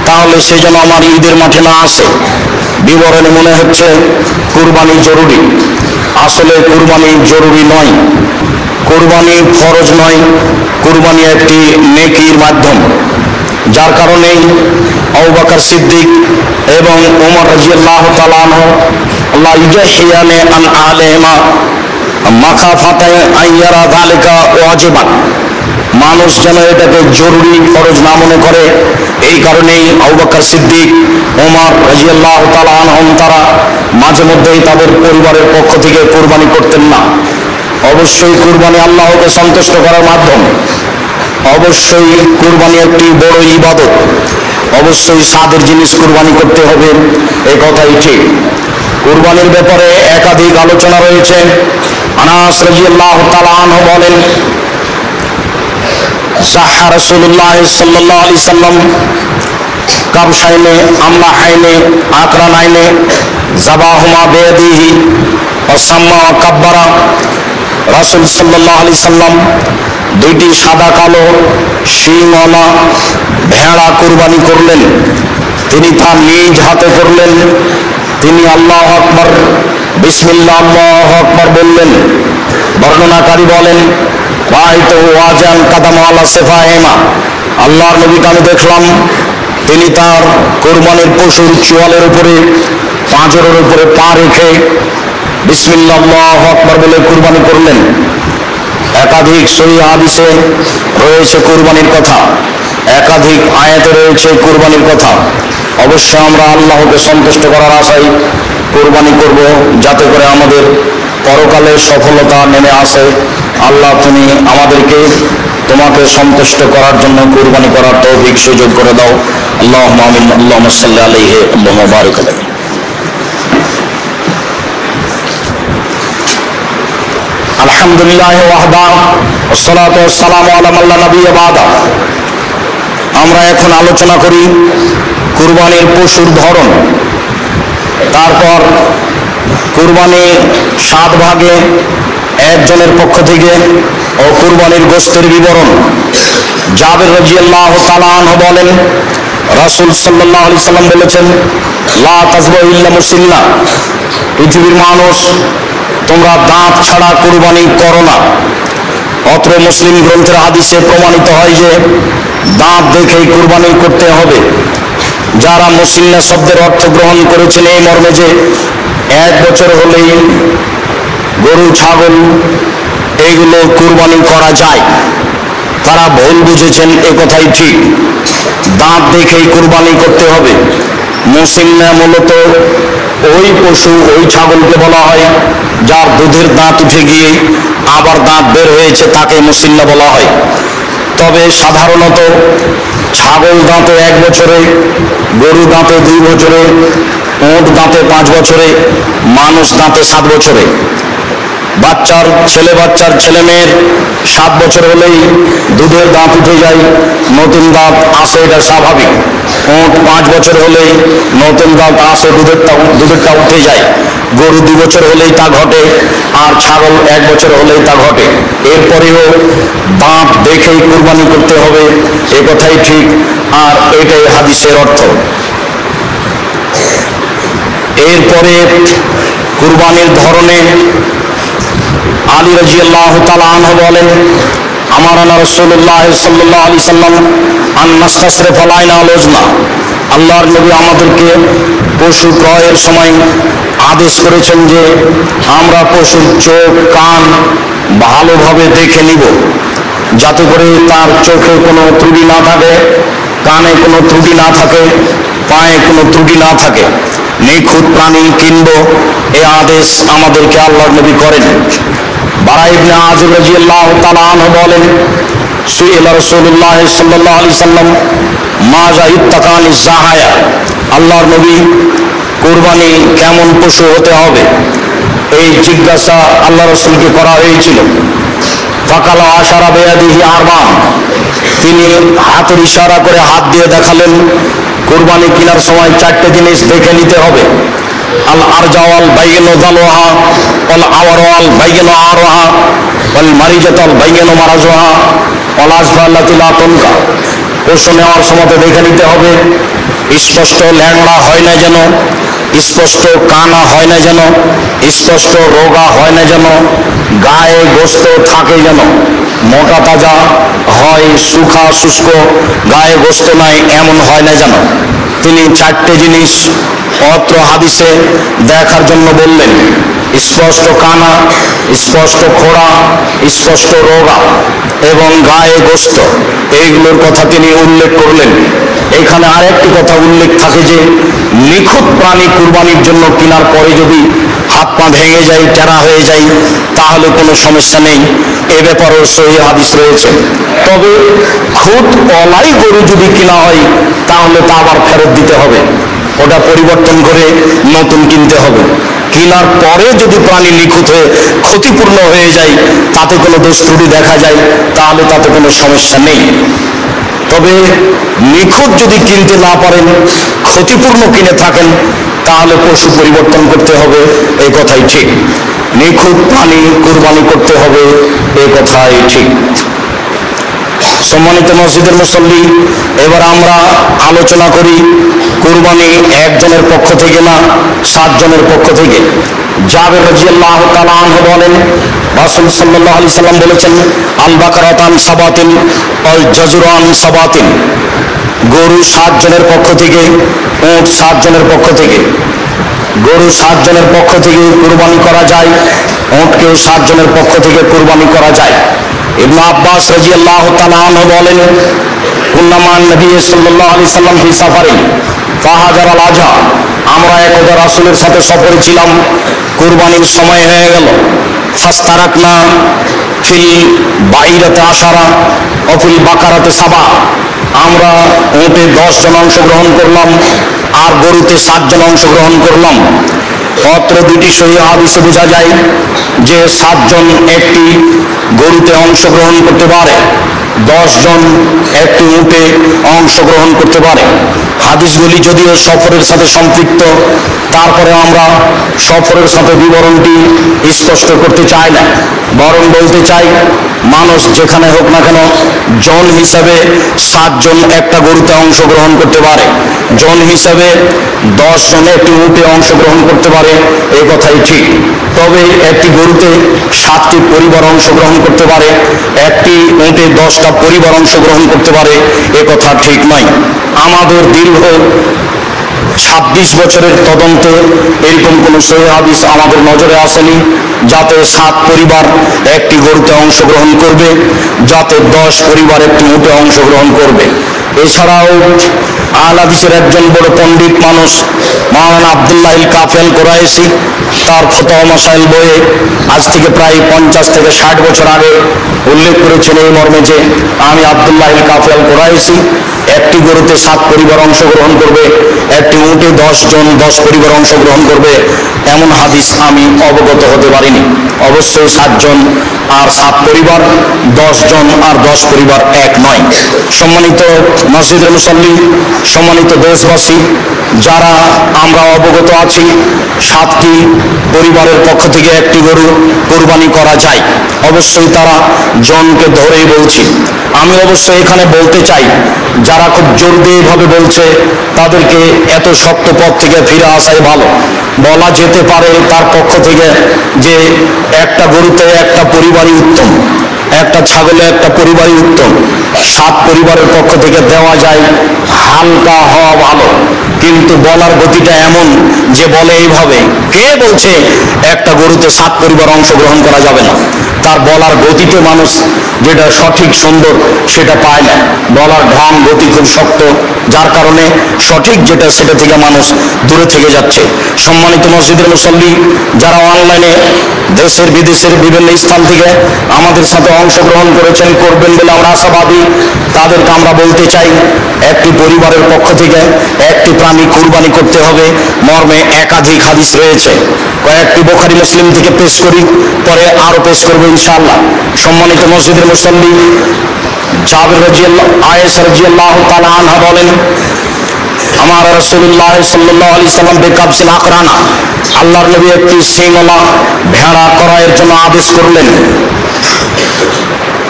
তাহলে সে যেন আমার ঈদের মাঠে না আসে। বিবরণে মনে হচ্ছে কুরবানি জরুরি, আসলে কুরবানি জরুরি নয়, কুরবানি ফরজ নয়, কুরবানি একটি নেকির মাধ্যম। যার কারণে আবু বকর সিদ্দিক এবং ওমর রাদিয়াল্লাহু তাআলা আনহু লা ইউজাহিয়ানে আন আলেমা মাখাফাতা আইয়ারা যালিকা ওয়াজিবান, মানুষ যেন এটাকে জরুরি ফরজ না মনে করে, এই কারণেই আবু বকর সিদ্দিক, ওমর রাদিয়াল্লাহু তাআলা আনহুম তারা মাঝে মধ্যেই তাদের পরিবারের পক্ষ থেকে কুরবানি করতেন না। অবশ্যই কুরবানি আল্লাহকে সন্তুষ্ট করার মাধ্যম, অবশ্যই কুরবানি একটি বড় ইবাদত, অবশ্যই স্বাদের জিনিস কুরবানি করতে হবে, এই কথাই ঠিক। কুরবানির ব্যাপারে একাধিক আলোচনা রয়েছে। আনাস রাদিয়াল্লাহু তাআলা আনহু বলেন, যাহা রাসূলুল্লাহ সাল্লাল্লাহু আলাইহি সাল্লাম কাবশাইনে আমলাহাইনে আকরানাইনে যাবাহুমা বিয়াদিহি ওয়া সাম্মা ওয়া কাব্বারা, রাসূল সাল্লাল্লাহু আলাইহি সাল্লাম দুইটি সাদা কালো শিংওয়ালা ভেড়া কুরবানি করলেন। তিনি তা নিজ হাতে করলেন। তিনি আল্লাহু আকবার, বিসমিল্লাহ আল্লাহু আকবার বললেন। বর্ণনাকারী বলেন, রাআইতুহু ওয়াজান কাদামা আলা সিফাহিমা, আল্লাহর নবীকে আমি দেখলাম, তিনি তার কুরবানির পশুর চোয়ালের উপরে, পাঁজরের উপরে পা রেখে বিসমিল্লাহ আল্লাহু আকবার বলে কুরবানি করলেন। একাধিক সহিহ হাদিসে রয়েছে কুরবানির কথা, একাধিক আয়াতে রয়েছে কুরবানির কথা। অবশ্যই আমরা আল্লাহকে সন্তুষ্ট করার আশায় কুরবানি করব, যাতে করে আমাদের পরকালে সফলতা নেমে আসে। আল্লাহ, তুমি আমাদেরকে তোমাকে সন্তুষ্ট করার জন্য কুরবানি করার তৌফিক সুযোগ করে দাও। আল্লাহুম্মা আমিন। আল্লাহুম্মা সাল্লি আলাইহি আল্লাহুম্মা বারিক আলাইহি। আলহামদুলিল্লাহ ওয়াহদা ওয়াসসালাতু ওয়াসসালামু আলা মান লা নাবিয়্যা বাদা। আমরা এখন আলোচনা করি কুরবানির পশুর ধরন। তারপর কুরবানি 7 ভাগে একজনের পক্ষ থেকে ও কুরবানির গোশতের বিবরণ। জাবের রাদিয়াল্লাহু তাআলা আনহু বলেন, রাসূল সাল্লাল্লাহু আলাইহি সাল্লাম বলেছেন, লা তাযবাহু ইল্লা মুসিল্লা, পৃথিবীর মানুষ তোমরা দাঁত ছাড়া কুরবানি করো না। অত্র মুসলিম গ্রন্থের হাদিসে প্রমাণিত হয় যে দাঁত দেখেই কুরবানি করতে হবে। যারা মুসিল্লা শব্দের অর্থ গ্রহণ করেছেন এই মর্মে যে 1 বছর হলেই গরু ছাগল এইগুলো কুরবানি করা যায়। তারা ভুল বুঝেছেন, এ কথাই ঠিক। দাঁত দেখেই কুরবানি করতে হবে। মুসিন্না মূলত ওই পশু, ওই ছাগলকে বলা হয় যার দুধের দাঁত উঠে গিয়ে আবার দাঁত বের হয়েছে, তাকে মুসিন্না বলা হয়। তবে সাধারণত ছাগল দাঁতে 1 বছরে, গরু দাঁতে 2 বছরে, উট দাঁতে 5 বছরে, মানুষ দাঁতে 7 বছরে। বাচ্চার ছেলে মেয়ের 7 বছর হলেই দুধের দাঁত উঠে যায়, নতুন দাঁত আসে, এটা স্বাভাবিক। উট 5 বছর হলেই নতুন দাঁত আসে, দুধেরটা উঠে যায়। গরু 2 বছর হলেই তা ঘটে, আর ছাগল 1 বছর হলেই তা ঘটে। এরপরেও দাঁত দেখেই কুরবানি করতে হবে, এ কথাই ঠিক, আর এটাই হাদিসের অর্থ। এরপরে কুরবানির ধরনে আলী রাদিয়াল্লাহু তাআলা আনহু বলেন, আমারানা রাসূলুল্লাহ সাল্লাল্লাহু আলাইহি সাল্লাম আন নাস্তাসরিফা লাইনা আল-উজনা। আল্লাহর নবী আমাদেরকে পশু ক্রয়ের সময় আদেশ করেছেন যে আমরা পশুর চোখ কান ভালোভাবে দেখে নিব, যাতে করে তার চোখে কোনো ত্রুটি না থাকে, কানে কোনো ত্রুটি না থাকে, পায়ে কোনো ত্রুটি না থাকে। নিখুঁত প্রাণী কিনব, এ আদেশ আমাদেরকে আল্লাহর নবী করেন। বারা ইবনে আযিব রাদিয়াল্লাহু তাআলা আনহু বলেন, সুইলা রাসূলুল্লাহ সাল্লাল্লাহু আলাইহি সাল্লাম মাজা ইত্তাকানি জাহায়া। আল্লাহর নবী কুরবানি কেমন পশু হতে হবে এই জিজ্ঞাসা আল্লাহ রাসূলকে করা হয়েছিল। ফাকালা আশারা বিয়াদিহি আরবান। তিনি হাতের ইশারা করে হাত দিয়ে দেখালেন, কুরবানি কেনার সময় 4টে জিনিস দেখে নিতে হবে। আল আরজাওয়াল বাইয়িনু যালওয়াহা, ওয়াল আওয়ারাল বাইয়িনু আরওয়াহা, ওয়াল মারিজাতাল বাইয়িনু মারাজুহা, ওয়াল আসফালাতি লা তুনকা। পশু নেওয়ার সময় দেখে নিতে হবে স্পষ্ট ল্যাংড়া হয় না যেন, স্পষ্ট কানা হয় না যেন, স্পষ্ট রোগা হয় না যেন, গায়ে গোস্ত থাকে যেন, মোটা তাজা হয়, শুখা শুষ্ক গায়ে গোস্ত নাই এমন হয় না যেন। তিনি 4টে জিনিস অত্র হাদিসে দেখার জন্য বললেন। স্পষ্ট কানা, স্পষ্ট খোড়া, স্পষ্ট রোগা এবং গায়ে গোস্ত, এইগুলোর কথা তিনি উল্লেখ করলেন। এখানে আরেকটি কথা উল্লেখ থাকে যে নিখুঁত প্রাণী কুরবানির জন্য কেনার পরে যদি হাত পা ভেঙে যায়, টেরা হয়ে যায়, তাহলে কোনো সমস্যা নেই, এ ব্যাপারেও সহিহ হাদিস রয়েছে। তবে খুঁত অলাই গরু যদি কেনা হয় তাহলে তা আবার ফেরত দিতে হবে, ওটা পরিবর্তন করে নতুন কিনতে হবে। কেনার পরে যদি প্রাণী নিখুঁত হয়ে ক্ষতিপূর্ণ হয়ে যায়, তাতে কোনো দোষ ত্রুটি দেখা যায়, তাহলে তাতে কোনো সমস্যা নেই। তবে নিখুঁত যদি কিনতে না পারেন, ক্ষতিপূর্ণ কিনে থাকেন, তাহলে পশু পরিবর্তন করতে হবে, এই কথাই ঠিক। নিখুঁত প্রাণী কুরবানি করতে হবে, এই কথাই ঠিক। সম্মানিত মসজিদের মুসল্লি, এবার আমরা আলোচনা করি কুরবানি একজনের পক্ষ থেকে না, 7 জনের পক্ষ থেকে। জাবের রাদিয়াল্লাহু তাআলা আনহু বলেন, রাসূল সাল্লাল্লাহু আলাইহি সাল্লাম বলেছেন, আল বাকারাতান সাবাতিন ওয়াল জাজরান সাবাতিন। গরু 7 জনের পক্ষ থেকে, উট 7 জনের পক্ষ থেকে। গরু 7 জনের পক্ষ থেকে কুরবানি করা যায়, উটকেও 7 জনের পক্ষ থেকে কুরবানি করা যায়। ইবনে আব্বাস রাদিয়াল্লাহু তাআলা আনহু বলেন, কুন্না মান নবী সাল্লাল্লাহু আলাইহি সাল্লাম ফি সাফারিন ফাহাজার আল আজহা। আমরা একদা রাসূলের সাথে সফরে ছিলাম, কুরবানির সময় হয়ে গেল। ফাস্তারাকনা ফিল বাইরাতে আশারা ও ফিল বাকারাতে সাবা। আমরা উটে 10 জন অংশগ্রহণ করলাম আর গরুতে 7 জন অংশগ্রহণ করলাম। অত্র 2টি সহিহ হাদিসে বোঝা যায় যে 7 জন একটি গরুতে অংশগ্রহণ করতে পারে, 10 জন একটি উটে অংশগ্রহণ করতে পারে। হাদিসগুলি যদিও সফরের সাথে সম্পৃক্ত, তারপরে আমরা সফরের সাথে বিবরণটি স্পষ্ট করতে চাই না, বরং বলতে চাই মানুষ যেখানে হোক না কেন জন হিসাবে 7 জন একটা গরুতে অংশগ্রহণ করতে পারে, জন হিসাবে 10 জন একটি উটে অংশগ্রহণ করতে পারে, এই কথাই ঠিক। তবে একটি গরুতে 7টি পরিবার অংশগ্রহণ করতে পারে, একটি উটে 10টা পরিবার অংশগ্রহণ করতে পারে, এ কথা ঠিক নয়। আমাদের দীর্ঘ 26 বছরের তদন্তে এরকম কোনো সহিহ হাদিস আমাদের নজরে আসেনি যাতে 7 পরিবার একটি গরুতে অংশগ্রহণ করবে, যাতে 10 পরিবার একটি উটে অংশগ্রহণ করবে। এছাড়াও আহলে হাদিসের একজন বড় পণ্ডিত মানুষ মাওলানা আব্দুল্লাহ আল কাফি আল কুরাইশি তার ফতোয়া মাসাইল বইয়ে আজ থেকে প্রায় 50 থেকে 60 বছর আগে উল্লেখ করেছেন এই মর্মে যে আমি আব্দুল্লাহ আল কাফি আল কুরাইশি একটি গরুতে 7 পরিবার অংশগ্রহণ করবে, একটি উটে 10 জন 10 পরিবার অংশগ্রহণ করবে, এমন হাদিস আমি অবগত হতে পারিনি। অবশ্যই 7 জন আর 7 পরিবার, 10 জন আর 10 পরিবার এক নয়। সম্মানিত মসজিদের মুসল্লি, সম্মানিত দেশবাসী, যারা আমরা অবগত আছি 7টি পরিবারের পক্ষ থেকে একটি গরু কোরবানি করা যায়, অবশ্যই তারা জনকে ধরেই বলছি। আমি অবশ্যই এখানে বলতে চাই, যারা খুব জোর দিয়ে ভাবে বলছে তাদেরকে এত শক্ত পথ থেকে ফিরে আসাই ভালো। বলা যেতে পারে তার পক্ষ থেকে যে একটা গরুতে একটা পরিবারই উত্তম, একটা ছাগলে একটা পরিবারই উত্তম। 7 পরিবারের পক্ষ থেকে দেওয়া যায়, হালকা হওয়া ভালো। কিন্তু বলার গতিটা এমন যে বলে এইভাবে, কে বলছে একটা গরুতে 7 পরিবার অংশগ্রহণ করা যাবে না? তার বলার গতিতে মানুষ যেটা সঠিক সুন্দর সেটা পায় না। বলার ঢং গতি খুব শক্ত, যার কারণে সঠিক যেটা সেটা থেকে মানুষ দূরে থেকে যাচ্ছে। সম্মানিত মসজিদের মুসল্লি, যারা অনলাইনে দেশের বিদেশের বিভিন্ন স্থান থেকে আমাদের সাথে অংশগ্রহণ করেছেন, করবেন বলে আমরা আশাবাদী, তাদেরকে আমরা বলতে চাই, একটি পরিবারের পক্ষ থেকে একটি প্রাণী কুরবানি করতে হবে মর্মে একাধিক হাদিস রয়েছে। কয়েকটি বুখারী মুসলিম থেকে পেশ করি, পরে আরো পেশ করবো ইনশাআল্লাহ। সম্মানিত মসজিদের মুসল্লি, জাবের রাদিয়াল্লাহু আয়েশা রাদিয়াল্লাহু তাআলা আনহা বলেন, আমার রাসূলুল্লাহ সাল্লাল্লাহু আলাইহি সাল্লাম বেকাবসিল আকরানা, আল্লাহর নবী একটি সিংওয়ালা ভেড়া ক্রয়ের জন্য আদেশ করলেন।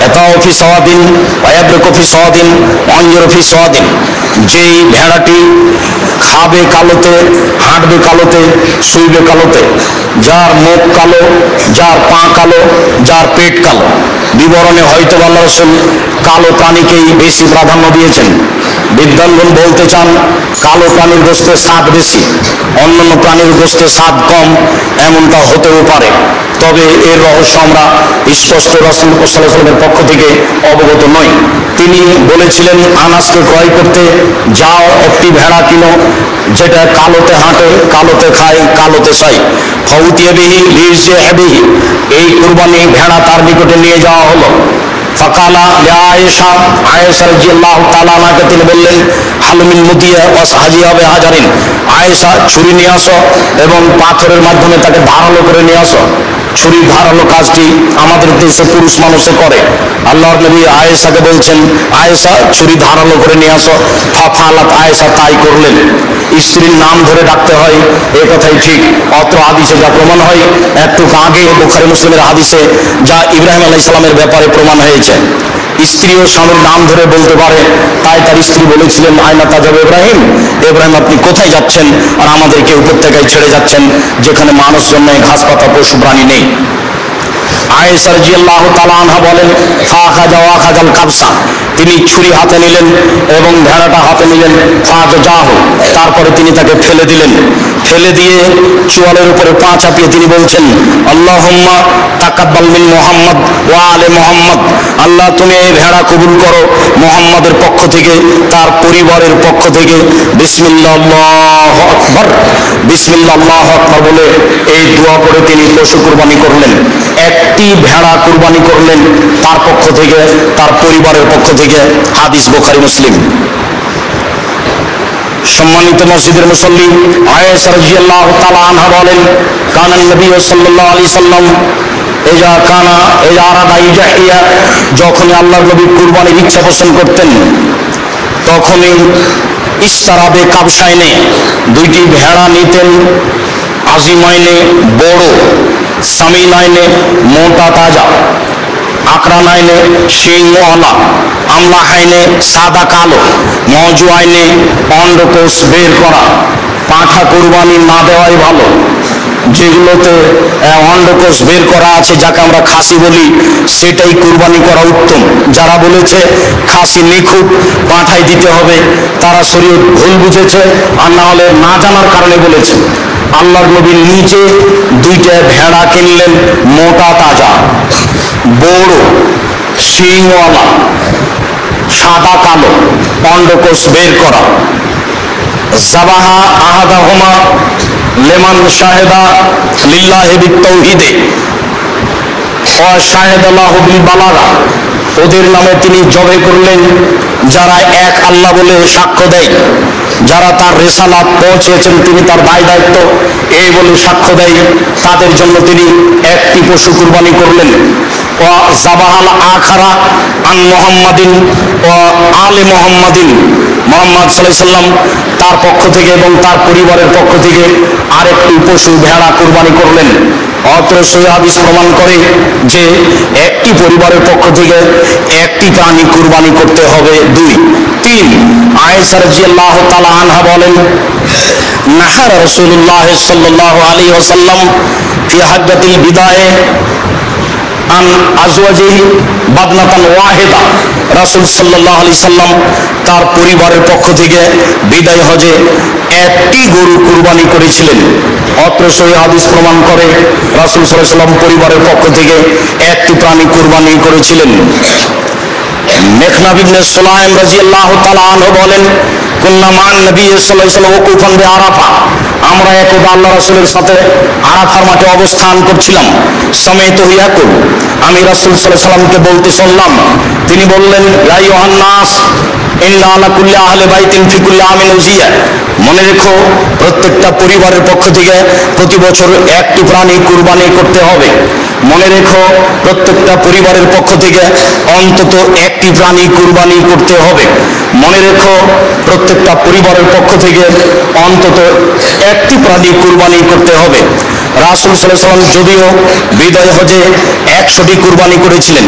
এতাও ফি সাওয়াদিন ওয়া ইয়াবরুকু ফি সাওয়াদিন ওয়া ইয়ানজুরু ফি সাওয়াদিন, যেই ভেড়াটি খাবে কালোতে, হাঁটবে কালোতে, শুইবে কালোতে, যার মুখ কালো, যার পা কালো, যার পেট কালো। বিবরণে হয়তো আল্লাহ রাসূল কালো প্রাণীকেই বেশি প্রাধান্য দিয়েছেন। বিদ্বানগণ বলতে চান কালো প্রাণীর গোশতে স্বাদ বেশি, অন্যান্য প্রাণীর গোশতে স্বাদ কম, এমনটা হতেও পারে। তবে এর রহস্য আমরা স্পষ্ট রাসূল সাল্লাল্লাহু আলাইহি ওয়াসাল্লামের পক্ষ থেকে অবগত নই। তিনি বলেছিলেন আনাসকে ক্রয় করতে, যাও একটি ভেড়া কিনো যেটা কালোতে হাঁটে, কালোতে খায়, কালোতে খায়। ফাউতিয়া বিহি লিরজিহি, এই কুরবানি ভেড়া তার নিকটে নিয়ে যাওয়া হলো। ফাকালা ইয়া আয়েশা, আয়েশা রাদিয়াল্লাহু তাআলা আনহাকে তিনি বললেন, হালমিন মুতিয়া ওয়াস হাজিয়া বিহাজারিন, আয়েশা ছুরি নিয়ে আসো এবং পাথরের মাধ্যমে তাকে ধারালো করে নিয়ে আসো। ছুরি ধারালো কাজটি আমাদের দেশে পুরুষ মানুষে করে। আল্লাহর নবী আয়েশাকে বলছেন, আয়েশা ছুরি ধারালো করে নিয়ে আসো। ফাফালাত, আয়েশা তাই করলেন। স্ত্রীর নাম ধরে ডাকতে হয়, এ কথাই ঠিক। অত্র হাদিসে যা প্রমাণ হয়, একটু আগে বুখারী মুসলিমের হাদিসে যা ইব্রাহিম আলাইহিস সালামের ব্যাপারে প্রমাণ হয়েছে, স্ত্রীও স্বামীর নাম ধরে বলতে পারে। তাই তার স্ত্রী বলেছিলেন, আয়না তাজাব ইব্রাহিম, ইব্রাহিম আপনি কোথায় যাচ্ছেন আর আমাদেরকে উপত্যকায় ছেড়ে যাচ্ছেন যেখানে মানুষজন নেই, ঘাস পাতা পশু প্রাণী নেই। আয়েশা রাদিয়াল্লাহু তাআলা আনহা বলেন, ফাখাজা ওয়াখাজাল কাবসা, তিনি ছুরি হাতে নিলেন এবং ভেড়াটা হাতে নিলেন। ফাজাহু, তারপরে তিনি তাকে ফেলে দিলেন। ফেলে দিয়ে চোয়ালের উপরে পা চাপিয়ে তিনি বলছেন, আল্লাহুম্মা তাকাব্বাল মিন মুহাম্মদ ওয়া আলে মুহাম্মদ, আল্লাহ তুমি এই ভেড়া কবুল করো মুহাম্মাদের পক্ষ থেকে, তার পরিবারের পক্ষ থেকে। বিসমিল্লাহ আল্লাহু আকবার, বিসমিল্লাহ আল্লাহু আকবার বলে এই দোয়া করে তিনি পশু কুরবানি করলেন। একটি ভেড়া কুরবানি করলেন তার পক্ষ থেকে, তার পরিবারের পক্ষ থেকে। হাদিস বুখারী মুসলিম। সম্মানিত মসজিদের মুসল্লি, আয়েশা রাদিয়াল্লাহু তাআলা আনহা বলেন, কানান নবী সাল্লাল্লাহু আলাইহি সাল্লাম এজা আরাদা ইজাহিয়া, যখনই আল্লাহর নবী কুরবানির ইচ্ছা পোষণ করতেন তখনই ইস্তারাবে কাবসাইনে, দুইটি ভেড়া নিতেন। আজিমাইনে বড়, সামিনাইনে মোটা তাজা, আকরানাইনে শিংওয়ালা, আমলাহাইনে সাদা কালো, মজুয়াইনে অন্ডকোষ বের করা। পাঁঠা কুরবানি না দেওয়াই ভালো। যেগুলোতে অন্ডকোষ বের করা আছে, যাকে আমরা খাসি বলি, সেটাই কুরবানি করা উত্তম। যারা বলেছে খাসি নিখুঁত পাঁঠাই দিতে হবে, তারা শরীয়ত ভুল বুঝেছে, আর না হলে না জানার কারণে বলেছে। আল্লাহর নবী নিজে 2টা ভেড়া কিনলেন, মোটা তাজা, বড় শিংওয়ালা, সাদা কালো, অন্ডকোষ বের করা। জাবাহা আহাদাহুমা লিমান শাহেদা লিল্লাহি বিত্তাওহীদে ওয়া শাহেদাল্লাহু বিল বালাগা, ওদের নামে তিনি জবে করলেন যারা এক আল্লাহ বলে সাক্ষ্য দেয়, যারা তার রিসালাত পৌঁছেছেন তিনি তার দায় দায়িত্ব এই বলে সাক্ষ্য দেয়, তাদের জন্য তিনি একটি পশু কুরবানি করলেন। ওয়া জাবাহাল আখারা আন মুহাম্মাদিন ওয়া আলে মুহাম্মাদিন, মুহাম্মদ সাল্লাল্লাহু আলাইহি সাল্লাম তার পক্ষ থেকে এবং তার পরিবারের পক্ষ থেকে আরেকটি পশু ভেড়া কুরবানি করলেন। অত্র সহিহ হাদিস প্রমাণ করে যে একটি পরিবারের পক্ষ থেকে একটি প্রাণী কুরবানি করতে হবে। 2, 3 আয়েশা রাদিয়াল্লাহু তাআলা আনহা বলেন, নাহা রাসূলুল্লাহ সাল্লাল্লাহু আলাইহি ওয়াসাল্লাম ফি হাজ্জাতিল বিদায়ে আন আজওয়াজিহি বাদনাতান ওয়াহিদা, রাসূল সাল্লাল্লাহু আলাইহি সাল্লাম তার পরিবারের পক্ষ থেকে বিদায় হজে একটি গরু কুরবানি করেছিলেন। অত্র সহিহ হাদিস প্রমাণ করে রাসূল সাল্লাল্লাহু আলাইহি সাল্লাম পরিবারের পক্ষ থেকে একটি প্রাণী কুরবানি করেছিলেন। মেখনাব ইবনে সুলাইম রাদিয়াল্লাহু তাআলা আনহু বলেন, কুন্না মান নবী সাল্লাল্লাহু আলাইহি ওয়াসাল্লাম ওয়াকুফান বিআরাফা, আমরা একদা আল্লাহ রাসূলের সাথে আরাফার মাঠে অবস্থান করছিলাম। সমেত ইয়াকুল, আমি রাসূল সাল্লাল্লাহু আলাইহি ওয়াসাল্লামকে বলতে শুনলাম, তিনি বললেন, ইয়া আইয়ুহান নাস ইন্না আলা কুল্লি আহলি বাইতিন ফি কুল্লি আমিন উযিয়া, মনে রেখো প্রত্যেকটা পরিবারের পক্ষ থেকে প্রতি বছর একটি প্রাণী কুরবানি করতে হবে। মনে রেখো প্রত্যেকটা পরিবারের পক্ষ থেকে অন্তত একটি প্রাণী কুরবানি করতে হবে। মনে রেখো প্রত্যেকটা পরিবারের পক্ষ থেকে অন্তত একটি প্রাণী কুরবানি করতে হবে। রাসূল সাল্লাল্লাহু আলাইহি ওয়াসাল্লাম যদিও বিদায় হজে 100টি কুরবানি করেছিলেন,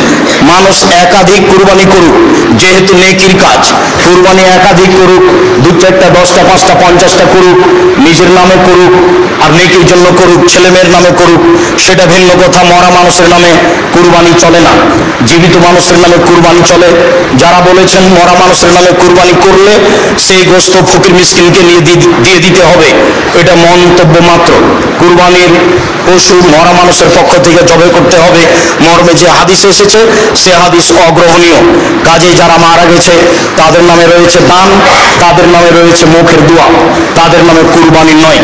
মানুষ একাধিক কুরবানি করুক, যেহেতু নেকির কাজ, কুরবানি একাধিক করুক, 2, 4টা, 10টা, 5টা, 50টা করুক, নিজের নামে করুক আর নেকির জন্য করুক, ছেলে মেয়ের নামে করুক, সেটা ভিন্ন কথা। মরা মানুষের নামে কুরবানি চলে না, জীবিত মানুষের নামে কুরবানি চলে। যারা বলেছেন মরা মানুষের নামে কুরবানি করলে সেই গোশত ফকির মিসকিনকে নিয়ে দিয়ে দিতে হবে, এটা মন্তব্য মাত্র। কুরবানির পশু মরা মানুষের পক্ষ থেকে জবে করতে হবে মর্মে যে হাদিস এসেছে সে হাদিস অগ্রহণীয়। কাজে যারা মারা গেছে তাদের নামে রয়েছে দান, তাদের নামে রয়েছে মুখের দোয়া, তাদের নামে কুরবানি নয়।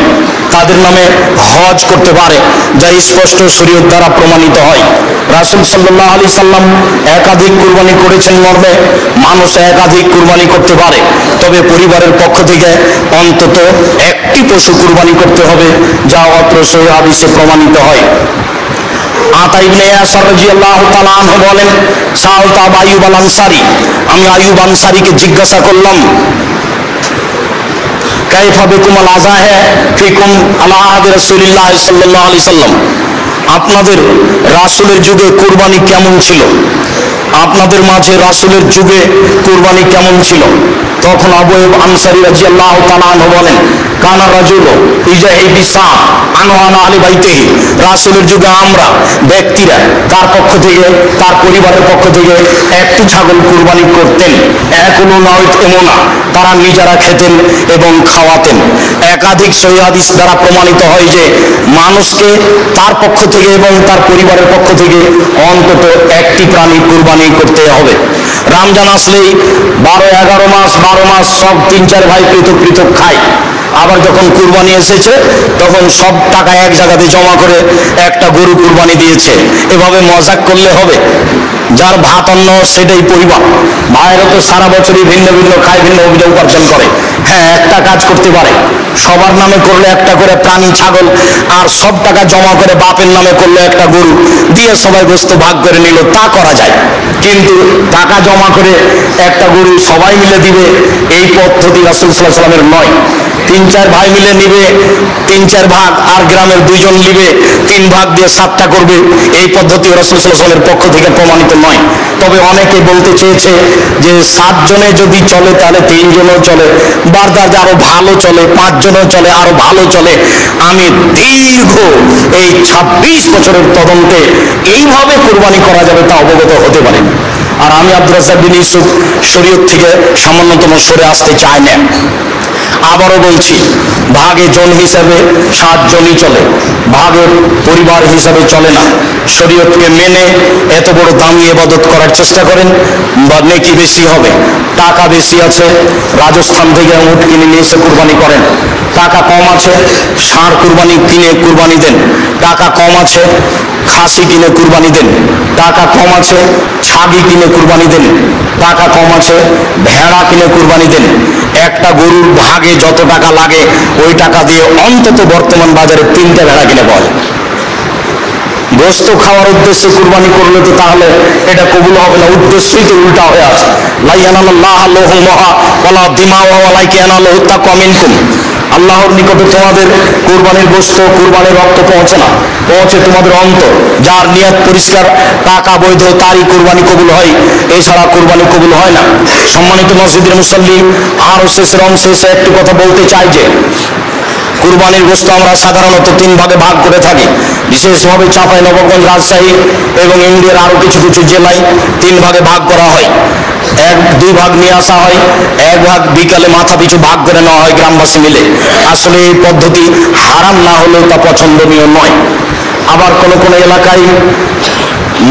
তাদের নামে হজ করতে পারে, যা স্পষ্ট শরীয়ত দ্বারা প্রমাণিত হয়। রাসূল সাল্লাল্লাহু আলাইহি সাল্লাম একাধিক কুরবানি করেছেন মর্মে মানুষ একাধিক কুরবানি করতে পারে, তবে পরিবারের পক্ষ থেকে অন্তত একটি পশু কুরবানি করতে হবে, যা অত্র সহিহ হাদিসে প্রমাণিত হয়। আতা ইবনে ইয়াসার রাদিয়াল্লাহু তাআলা আনহু বলেন, সাআলতু আবু আইয়ুব আল আনসারী, আমি আইয়ুব আনসারীকে জিজ্ঞাসা করলাম, কাইফা বিকুমুল আযাহা ফিকুম আলা আহাদি রাসূলিল্লাহ সাল্লাল্লাহু আলাইহি সাল্লাম, আপনাদের রাসূলের যুগে কুরবানি কেমন ছিল? আপনাদের মাঝে রাসূলের যুগে কুরবানি কেমন ছিল? তখন আবু আইয়ুব আনসারী রাদিয়াল্লাহু তাআলা আনহু বলেন, কানা রাজুলু ইজাহি বিসা আনওয়ানা আলী বাইতিহি, রাসূলের যুগে আমরা ব্যক্তিরা তার পক্ষ থেকে, তার পরিবারের পক্ষ থেকে একটি ছাগল কুরবানি করতেন। এখনো নয় এমনা, তারা নিজেরা খেতেন এবং খাওয়াতেন। একাধিক সহিহ হাদিস দ্বারা প্রমাণিত হয় যে মানুষকে তার পক্ষ থেকে এবং তার পরিবারের পক্ষ থেকে অন্তত একটি প্রাণী কুরবানি করতে হবে। রমজান আসলেই 12-11 মাস 12 মাস সব 3-4 ভাই পৃথক পৃথক খায়। আবার যখন কুরবানি এসেছে তখন সব টাকা এক জায়গাতে জমা করে একটা গরু কুরবানি দিয়েছে। এভাবে মজাক করলে হবে? যার ভাত অন্ন সেটাই পরিবার। ভাইয়েরা তো সারা বছরই ভিন্ন ভিন্ন খায়, ভিন্ন অভিযোগ উপার্জন করে। হ্যাঁ, একটা কাজ করতে পারে, সবার নামে করলে একটা করে প্রাণী ছাগল, আর সব টাকা জমা করে বাপের নামে করলে একটা গরু দিয়ে সবাই গোশত ভাগ করে নিল, তা করা যায়। কিন্তু টাকা জমা করে একটা গরু সবাই মিলে দিবে, এই পদ্ধতি রাসূল সাল্লাল্লাহু আলাইহি ওয়াসাল্লামের নয়। 3-4 ভাই মিলে নিবে 3-4 ভাগ, আর গ্রামের 2 জন নিবে 3 ভাগ দিয়ে 7টা করবে। এই পদ্ধতি রাসূল সাল্লাল্লাহু আলাইহি ওয়াসাল্লামের পক্ষ থেকে প্রমাণিত নয়। তবে অনেকে বলতে চেয়েছে যে 7 জনে যদি চলে তাহলে 3 জনও চলে, বারদার আরো ভালো চলে, 5 জনও চলে, আরো ভালো চলে। আমি দীর্ঘ এই 26 বছরের তদন্তে এইভাবে কুরবানি করা যাবে তা অবগত হতে পারি। আর আমি আব্দুর রাজ্জাক বিন ইউসুফ শরীয়ত থেকে সামান্যতম সরে আসতে চাই না। আবারও বলছি, ভাগে জন হিসাবে 7 জনই চলে, ভাগে পরিবার হিসাবে চলে না। শরীয়তকে মেনে এত বড় দামি ইবাদত করার চেষ্টা করেন, বা নেকি বেশি হবে। টাকা বেশি আছে, রাজস্থান থেকে উট কিনে নিয়ে এসে কুরবানি করেন। টাকা কম আছে, ষাঁড় কুরবানি কিনে কুরবানি দেন। টাকা কম আছে, খাসি কিনে কুরবানি দেন। টাকা কম আছে, ছাগি কিনে কুরবানি দেন। টাকা কম আছে, ভেড়া কিনে কুরবানি দেন। একটা গরুর ভাগে যত টাকা লাগে ওই টাকা দিয়ে অন্তত বর্তমান বাজারে 3টা ভেড়া কিনে পাওয়া যায়। গোস্ত খাওয়ার উদ্দেশ্যে কুরবানি করলে তো তাহলে এটা কবুল হবে না, উদ্দেশ্যই তো উল্টা হয়ে আছে। লা ইয়ানালুল্লাহ লুহুমুহা ওয়ালা দিমাউহা ওয়ালাকিন ইয়ানালুহু তাকওয়া মিনকুম। আল্লাহর নিকটে তোমাদের কুরবানির গোস্ত, কুরবানির রক্ত পৌঁছে না, পৌঁছে তোমাদের অন্তর। যার নিয়ত পরিষ্কার, টাকা বৈধ, তারই কুরবানি কবুল হয়, এছাড়া কুরবানি কবুল হয় না। সম্মানিত মসজিদের মুসল্লি, আরো শেষের অংশে একটি কথা বলতে চাই যে কুরবানির গোস্ত আমরা সাধারণত 3 ভাগে ভাগ করে থাকি। বিশেষভাবে চাঁপাইনবাবগঞ্জ, রাজশাহী এবং ইন্ডিয়ার আরো কিছু কিছু জেলায় 3 ভাগে ভাগ করা হয়। 1-2 ভাগ নিয়ে আসা হয়, 1 ভাগ বিকালে মাথা পিছু ভাগ করে নেওয়া হয় গ্রামবাসী মিলে। আসলে এই পদ্ধতি হারাম না হলেও তা পছন্দনীয় নয়। আবার কোন কোন এলাকায়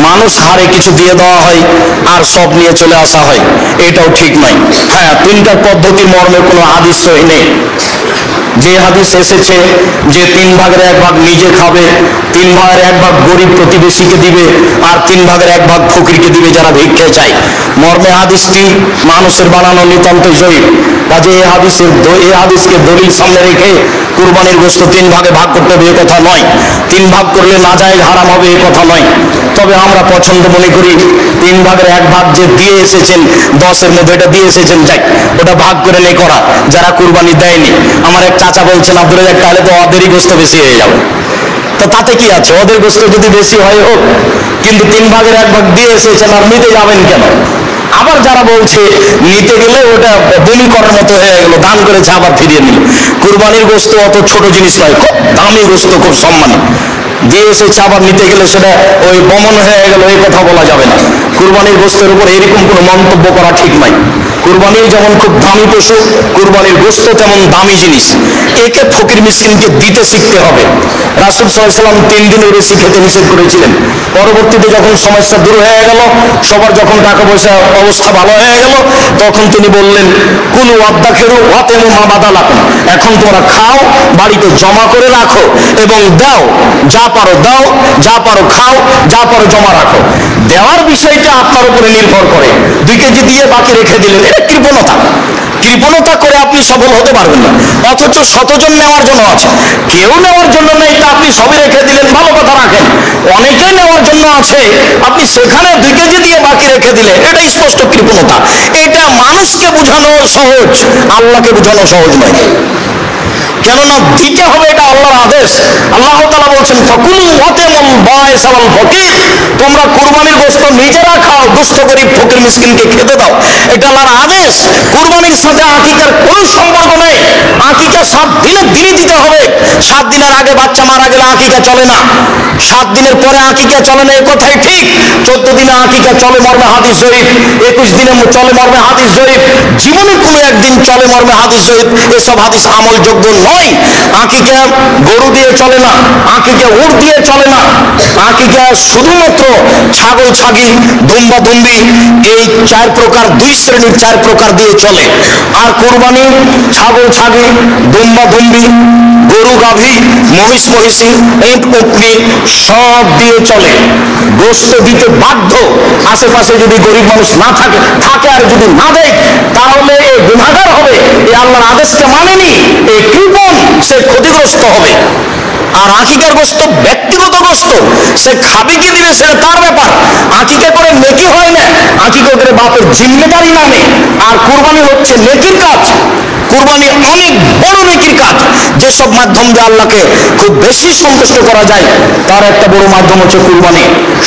মানুষ হারে কিছু দিয়ে দেওয়া হয় আর সব নিয়ে চলে আসা হয়, এটাও ঠিক নয়। হ্যাঁ, 3টা পদ্ধতির মর্মে কোনো হাদিস সহি নেই। যে হাদিস এসেছে যে 3 ভাগের 1 ভাগ নিজে খাবে, 3 ভাগের 1 ভাগ গরিব প্রতিবেশীকে দিবে, আর 3 ভাগের 1 ভাগ ফকিরকে দিবে যারা ভিক্ষে চায়, মর্মে হাদিসটি মানুষের বানানো নিতান্ত জয়ীফ। কাজে এই হাদিসকে দলিল সামনে রেখে কুরবানির গোস্ত 3 ভাগে ভাগ করতে হবে এ কথা নয়। 3 ভাগ করলে নাজায়েজ হারাম হবে এ কথা নয়। তবে আমরা পছন্দ মনে করি 3 ভাগের 1 ভাগ যে দিয়ে এসেছেন, 10-এর মধ্যে এটা দিয়ে এসেছেন, যাই ওটা ভাগ করে নেই করা যারা কুরবানি দেয়নি। আমার এক চাচা বলছেন, আব্দুল রাজ্জাক তাহলে তো ওদেরই গোস্ত বেশি হয়ে যাবে। তো তাতে কি আছে, ওদের গোস্ত যদি বেশি হয় হোক, কিন্তু 3 ভাগের 1 ভাগ দিয়ে এসেছেন আর নিতে যাবেন কেন? আবার যারা বলছে নিতে গেলে ওটা বলি করার মতো হয়ে গেল, দান করেছে আবার ফিরিয়ে নিল। কুরবানির গোস্ত অত ছোট জিনিস নয়, খুব দামি গোস্ত, খুব সম্মানী। দিয়ে এসেছে আবার নিতে গেলে সেটা ওই বমন হয়ে গেল, এই কথা বলা যাবে না। কুরবানির গোস্তের উপর এরকম কোনো মন্তব্য করা ঠিক নয়। কুরবানি যেমন খুব দামি পশু, কুরবানির গোস্ত তেমন দামি জিনিস। একে ফকির মিসকিনকে দিতে শিখতে হবে। রাসূল সাল্লাল্লাহু আলাইহি ওয়াসাল্লাম 3 দিনের বেশি খেতে নিষেধ করেছিলেন। পরবর্তীতে যখন সমস্যা দূর হয়ে গেল, সবার যখন টাকা পয়সা অবস্থা ভালো হয়ে গেল, তখন তিনি বললেন, কুলু ওয়াদ্দাখিরু ওয়াতিমু মা বাদালাকুম। এখন তোমরা খাও, বাড়িতে জমা করে রাখো এবং দাও, যা পারো দাও, যা পারো খাও, যা পারো জমা রাখো। দেওয়ার বিষয়টা আপনার উপরে নির্ভর করে। 2 কেজি দিয়ে বাকি রেখে দিলেন, এটা কৃপণতা। কৃপণতা করে আপনি সফল হতে পারবেন না। অথচ 100 জন নেওয়ার জন্য আছে, কেউ নেওয়ার জন্য নেই, তা আপনি সবই রেখে দিলেন, ভালো কথা রাখেন। অনেকেই নেওয়ার জন্য আছে, আপনি সেখানে 2 কেজি দিয়ে বাকি রেখে দিলেন, এটা স্পষ্ট কৃপণতা। এটা মানুষকে বোঝানো সহজ, আল্লাহকে বোঝানো সহজ নয়। কেননা দিতে হবে, এটা আল্লাহর আদেশ। আল্লাহ তাআলা বলছেন, ফাকুলু ওয়াতিমুল বায়স ওয়াল ফকির। তোমরা কুরবানির গোশত নিজেরা খাও, দুস্থ গরীব ফকির মিসকিনকে খেতে দাও, এটা আল্লাহর আদেশ। কুরবানির সাথে আকিকার কোনো সম্পর্ক নেই। আকিকা 7 দিনের দিনই দিতে হবে। 7 দিনের আগে বাচ্চা মারা গেলে আকিকা চলে না, 7 দিনের পরে আকিকা চলে না, এই কথাই ঠিক। 14 দিনে আকিকা চলে মর্মে হাদিস জয়ীফ, 21 দিনে চলে মর্মে হাদিস জয়ীফ, জীবনে কোনো একদিন চলে মর্মে হাদিস জয়ীফ। এসব হাদিস আমলযোগ্য নয়। আকিকা গরু দিয়ে চলে না, আকিকা উট দিয়ে চলে না। আকিকা শুধুমাত্র ছাগল ছাগি, দুম্বা দুম্বি, এই 4 প্রকার, 2 শ্রেণীর 4 প্রকার দিয়ে চলে। আর কুরবানি ছাগল ছাগি, দুম্বা দুম্বি, গরু গাভী, মহিষ মহিষী, উট উটনি সব দিয়ে চলে। গোশত দিতে বাধ্য। আশেপাশে যদি গরিব মানুষ না থাকে, আর যদি না দেয়, তাহলে এ গুনাহগার হবে, এ আল্লাহর আদেশকে মানেনি, এ কৃপণ, সে ক্ষতিগ্রস্ত হবে। আর আকিকার গোশত ব্যক্তিগত গোশত, সে খাবে কি দিবে সেটা তার ব্যাপার। আকিকা করে নেকি হয় না, আকিকা করে বাপের জিম্মেদারি নামে। আর কুরবানি হচ্ছে নেকির কাজ। কুরবানি অনেক বড় নেকির যেসব মাধ্যম দিয়ে আল্লাহকে খুব বেশি সন্তুষ্ট করা যায় তার একটা বড় মাধ্যম হচ্ছে কুরবানি।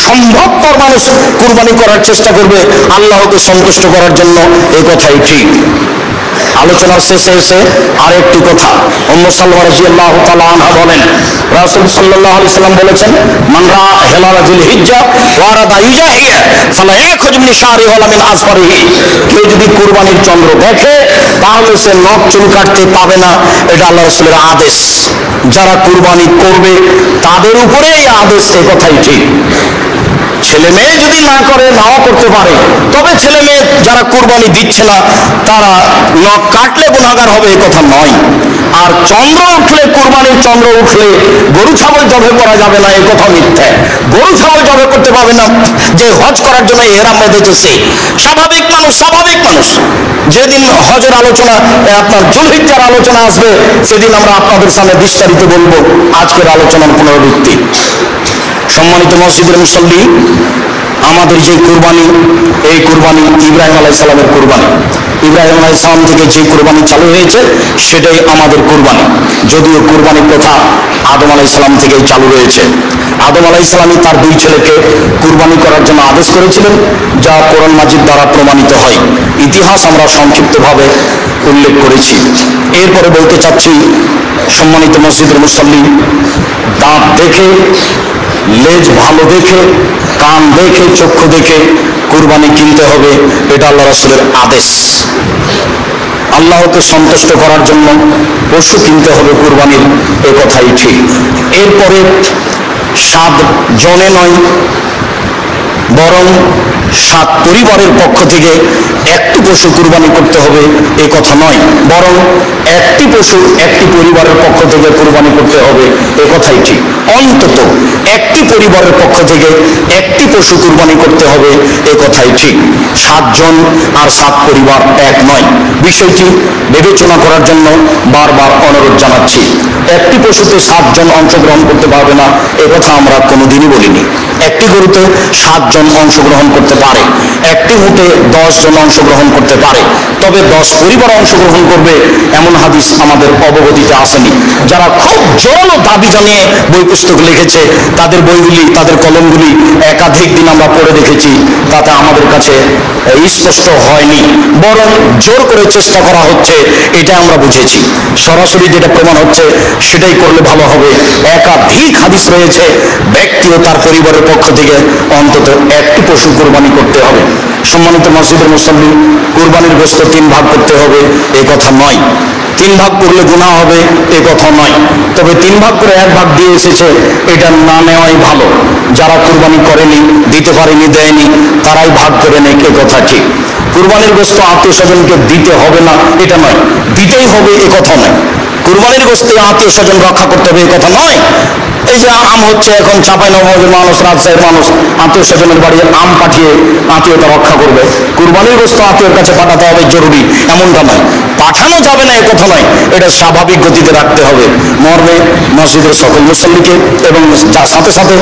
সম্ভবপর মানুষ কুরবানি করার চেষ্টা করবে আল্লাহকে সন্তুষ্ট করার জন্য, এই কথাই ঠিক। আলোচনার শেষে এসে আরেকটি কথা, উম্মে সালমা রাদিয়াল্লাহু তাআলা আনহা বলেন, রাসূল সাল্লাল্লাহু আলাইহি সাল্লাম বলেছেন, মান রা হিলাল যুল হিজ্জা ওয়া আরাদা ইউজাহিয়া ফালা ইয়াখুজ মিন শাহরিহি ওয়ালা মিন আসফারিহি। কেউ যদি কুরবানির চন্দ্র দেখে তাহলে সে নখ চুল কাটতে পাবে না, এটা আল্লাহ রাসূলের আদেশ। যারা কুরবানি করবে তাদের উপরে এই আদেশ, এই কথাই ঠিক। ছেলে মেয়ে যদি না করে, নাও করতে পারে, তবে ছেলে মেয়ে যারা কুরবানি দিচ্ছে না তারা নখ কাটলে গুনাহগার হবে, এই কথা নয়। আর চন্দ্র উঠলে, কুরবানির চন্দ্র উঠলে গরু ছাগল জবে করা যাবে না, এই কথা মিথ্যা। গরু ছাগল জবে করতে পারবে না যে হজ করার জন্য ইহরাম বেঁধেছে সে। স্বাভাবিক মানুষ যেদিন হজের আলোচনা, আপনার যুলহিজ্জার আলোচনা আসবে, সেদিন আমরা আপনাদের সামনে বিস্তারিত বলবো আজকের আলোচনার পুনরাবৃত্তি। সম্মানিত মসজিদের মুসল্লি, আমাদের যে কুরবানি, এই কুরবানি ইব্রাহিম আলাইহিস সালামের কুরবানি। ইব্রাহিম আলাইহিস সালাম থেকে যে কুরবানি চালু হয়েছে সেটাই আমাদের কুরবানি। যদিও কুরবানির কথা আদম আলাইহিস সালাম থেকেই চালু হয়েছে। আদম আলাইহিস সালামই তার দুই ছেলেকে কুরবানি করার জন্য আদেশ করেছিলেন, যা কোরআন মাজিদ দ্বারা প্রমাণিত হয়। ইতিহাস আমরা সংক্ষিপ্তভাবে উল্লেখ করেছি। এরপরে বলতে চাচ্ছি, সম্মানিত মসজিদের মুসল্লি, দাঁত দেখে, লেজ ভালো দেখে, কান দেখে, চক্ষু দেখে কুরবানি কিনতে হবে, এটা আল্লাহ রাসূলের আদেশ। আল্লাহকে সন্তুষ্ট করার জন্য পশু কিনতে হবে কুরবানির, এ কথাই ঠিক। এরপরে 7 জনে নয়, বরং 7 পরিবারের পক্ষ থেকে একটি পশু কুরবানি করতে হবে, এ কথা নয়, বরং একটি পশু একটি পরিবারের পক্ষ থেকে কুরবানি করতে হবে, এ কথাই ঠিক। অন্তত একটি পরিবারের পক্ষ থেকে একটি পশু কুরবানি করতে হবে, এ কথাই ঠিক। 7 জন আর 7 পরিবার এক নয়, বিষয়টি বিবেচনা করার জন্য বারবার অনুরোধ জানাচ্ছি। একটি পশুতে 7 জন অংশগ্রহণ করতে পারবে না, এ কথা আমরা কোনোদিনই বলিনি। একটি গরুতে 7 জন অংশগ্রহণ করতে পারে, একটি উটে 10 জন অংশগ্রহণ করতে পারে, তবে 10 পরিবার অংশগ্রহণ করবে এমন হাদিস আমাদের অবগতিতে আসেনি। যারা খুব জোরালো দাবি জানিয়ে বই পুস্তক লিখেছে, তাদের বইগুলি, তাদের কলমগুলি একাধিক দিন আমরা পড়ে দেখেছি, তাতে আমাদের কাছে স্পষ্ট হয়নি, বরং জোর করে চেষ্টা করা হচ্ছে, এটা আমরা বুঝেছি। সরাসরি যেটা প্রমাণ হচ্ছে সেটাই করলে ভালো হবে। একাধিক হাদিস রয়েছে, ব্যক্তি ও তার পরিবারের পক্ষ থেকে অন্তত একটি পশু কুরবানি করতে হবে। সম্মানিত মসজিদের মুসল্লি, কুরবানির গোশত 3 ভাগ করতে হবে, এ কথা নয়। 3 ভাগ করলে গুনাহ হবে, এ কথা নয়। তবে 3 ভাগ করে 1 ভাগ দিয়ে এসেছে, এটা না নেওয়াই ভালো। যারা কুরবানি করেনি, দিতে পারেনি, দেয়নি, তারাই ভাগ করে নেয়, এ কথা ঠিক। কুরবানির গোশত আত্মীয় স্বজনকে দিতে হবে না, এটা নয়। দিতেই হবে, এ কথা নয়। কুরবানির গোশতে আত্মীয় স্বজন রক্ষা করতে হবে, এ কথা নয়। এই যে আম হচ্ছে, এখন চাঁপাইনবাবগঞ্জের মানুষ, রাজশাহীর মানুষ আত্মীয় স্বজনের বাড়ি আম পাঠিয়ে আত্মীয়তা রক্ষা করবে। কুরবানির গোশত আত্মীয়ের কাছে পাঠাতে হবে জরুরি, এমনটা নয়। পাঠানো যাবে না, এ কথা নয়, এটা স্বাভাবিক গতিতে রাখতে হবে। মর্মে মসজিদের সকল মুসল্লিকে এবং যার সাথে সাথে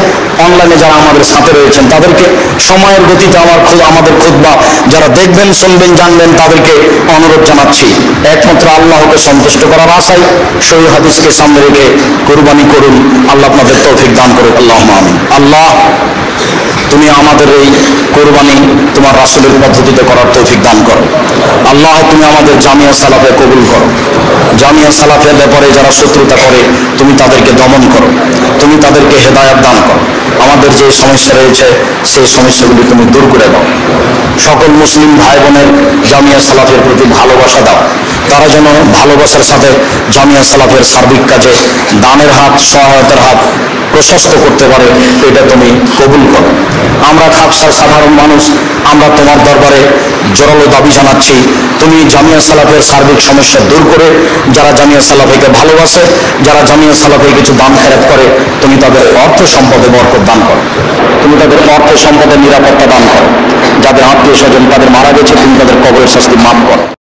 অনলাইনে যারা আমাদের সাথে রয়েছেন তাদেরকে সময়ের গতিতে আমাদের খুতবা যারা দেখবেন, শুনবেন, জানবেন, তাদেরকে অনুরোধ জানাচ্ছি, একমাত্র আল্লাহকে সন্তুষ্ট করার আশায় সহিহ হাদিসকে সামনে রেখে কুরবানি করুন। আল্লাহ আপনাদের তৌফিক দান করুন, আল্লাহুম্মা আমিন। আল্লাহ, তুমি আমাদের এই কুরবানি তোমার রাসূলের পদ্ধতিতে করার তৌফিক দান করো। আল্লাহ, তুমি আমাদের জামিয়া সালাফে কবুল করো। জামিয়া সালাফের ব্যাপারে যারা শত্রুতা করে, তুমি তাদেরকে দমন করো, তুমি তাদেরকে হেদায়েত দান করো। আমাদের যে সমস্যা রয়েছে সেই সমস্যাগুলি তুমি দূর করে দাও। সকল মুসলিম ভাই বোনের জামিয়া সালাফের প্রতি ভালোবাসা দাও, তারা যেন ভালোবাসার সাথে জামিয়া সালাফের সার্বিক কাজে দানের হাত, সহায়তার হাত প্রশস্ত করতে পারে, এটা তুমি কবুল করো। আমরা খাপসার সাধারণ মানুষ, আমরা তোমার দরবারে জোরালো দাবি জানাচ্ছি, তুমি জামিয়া সালাফের সার্বিক সমস্যা দূর করে যারা জামিয়া সালাফিকে ভালোবাসে, যারা জামিয়া সালাফে কিছু দান খেরাত করে, তুমি তাদের অর্থ সম্পদে বরকত দান করো, তুমি তাদের অর্থ সম্পদের নিরাপত্তা দান করো। যাদের আত্মীয় স্বজন তাদের মারা গেছে, তুমি তাদের কবরের শাস্তি মাফ করো।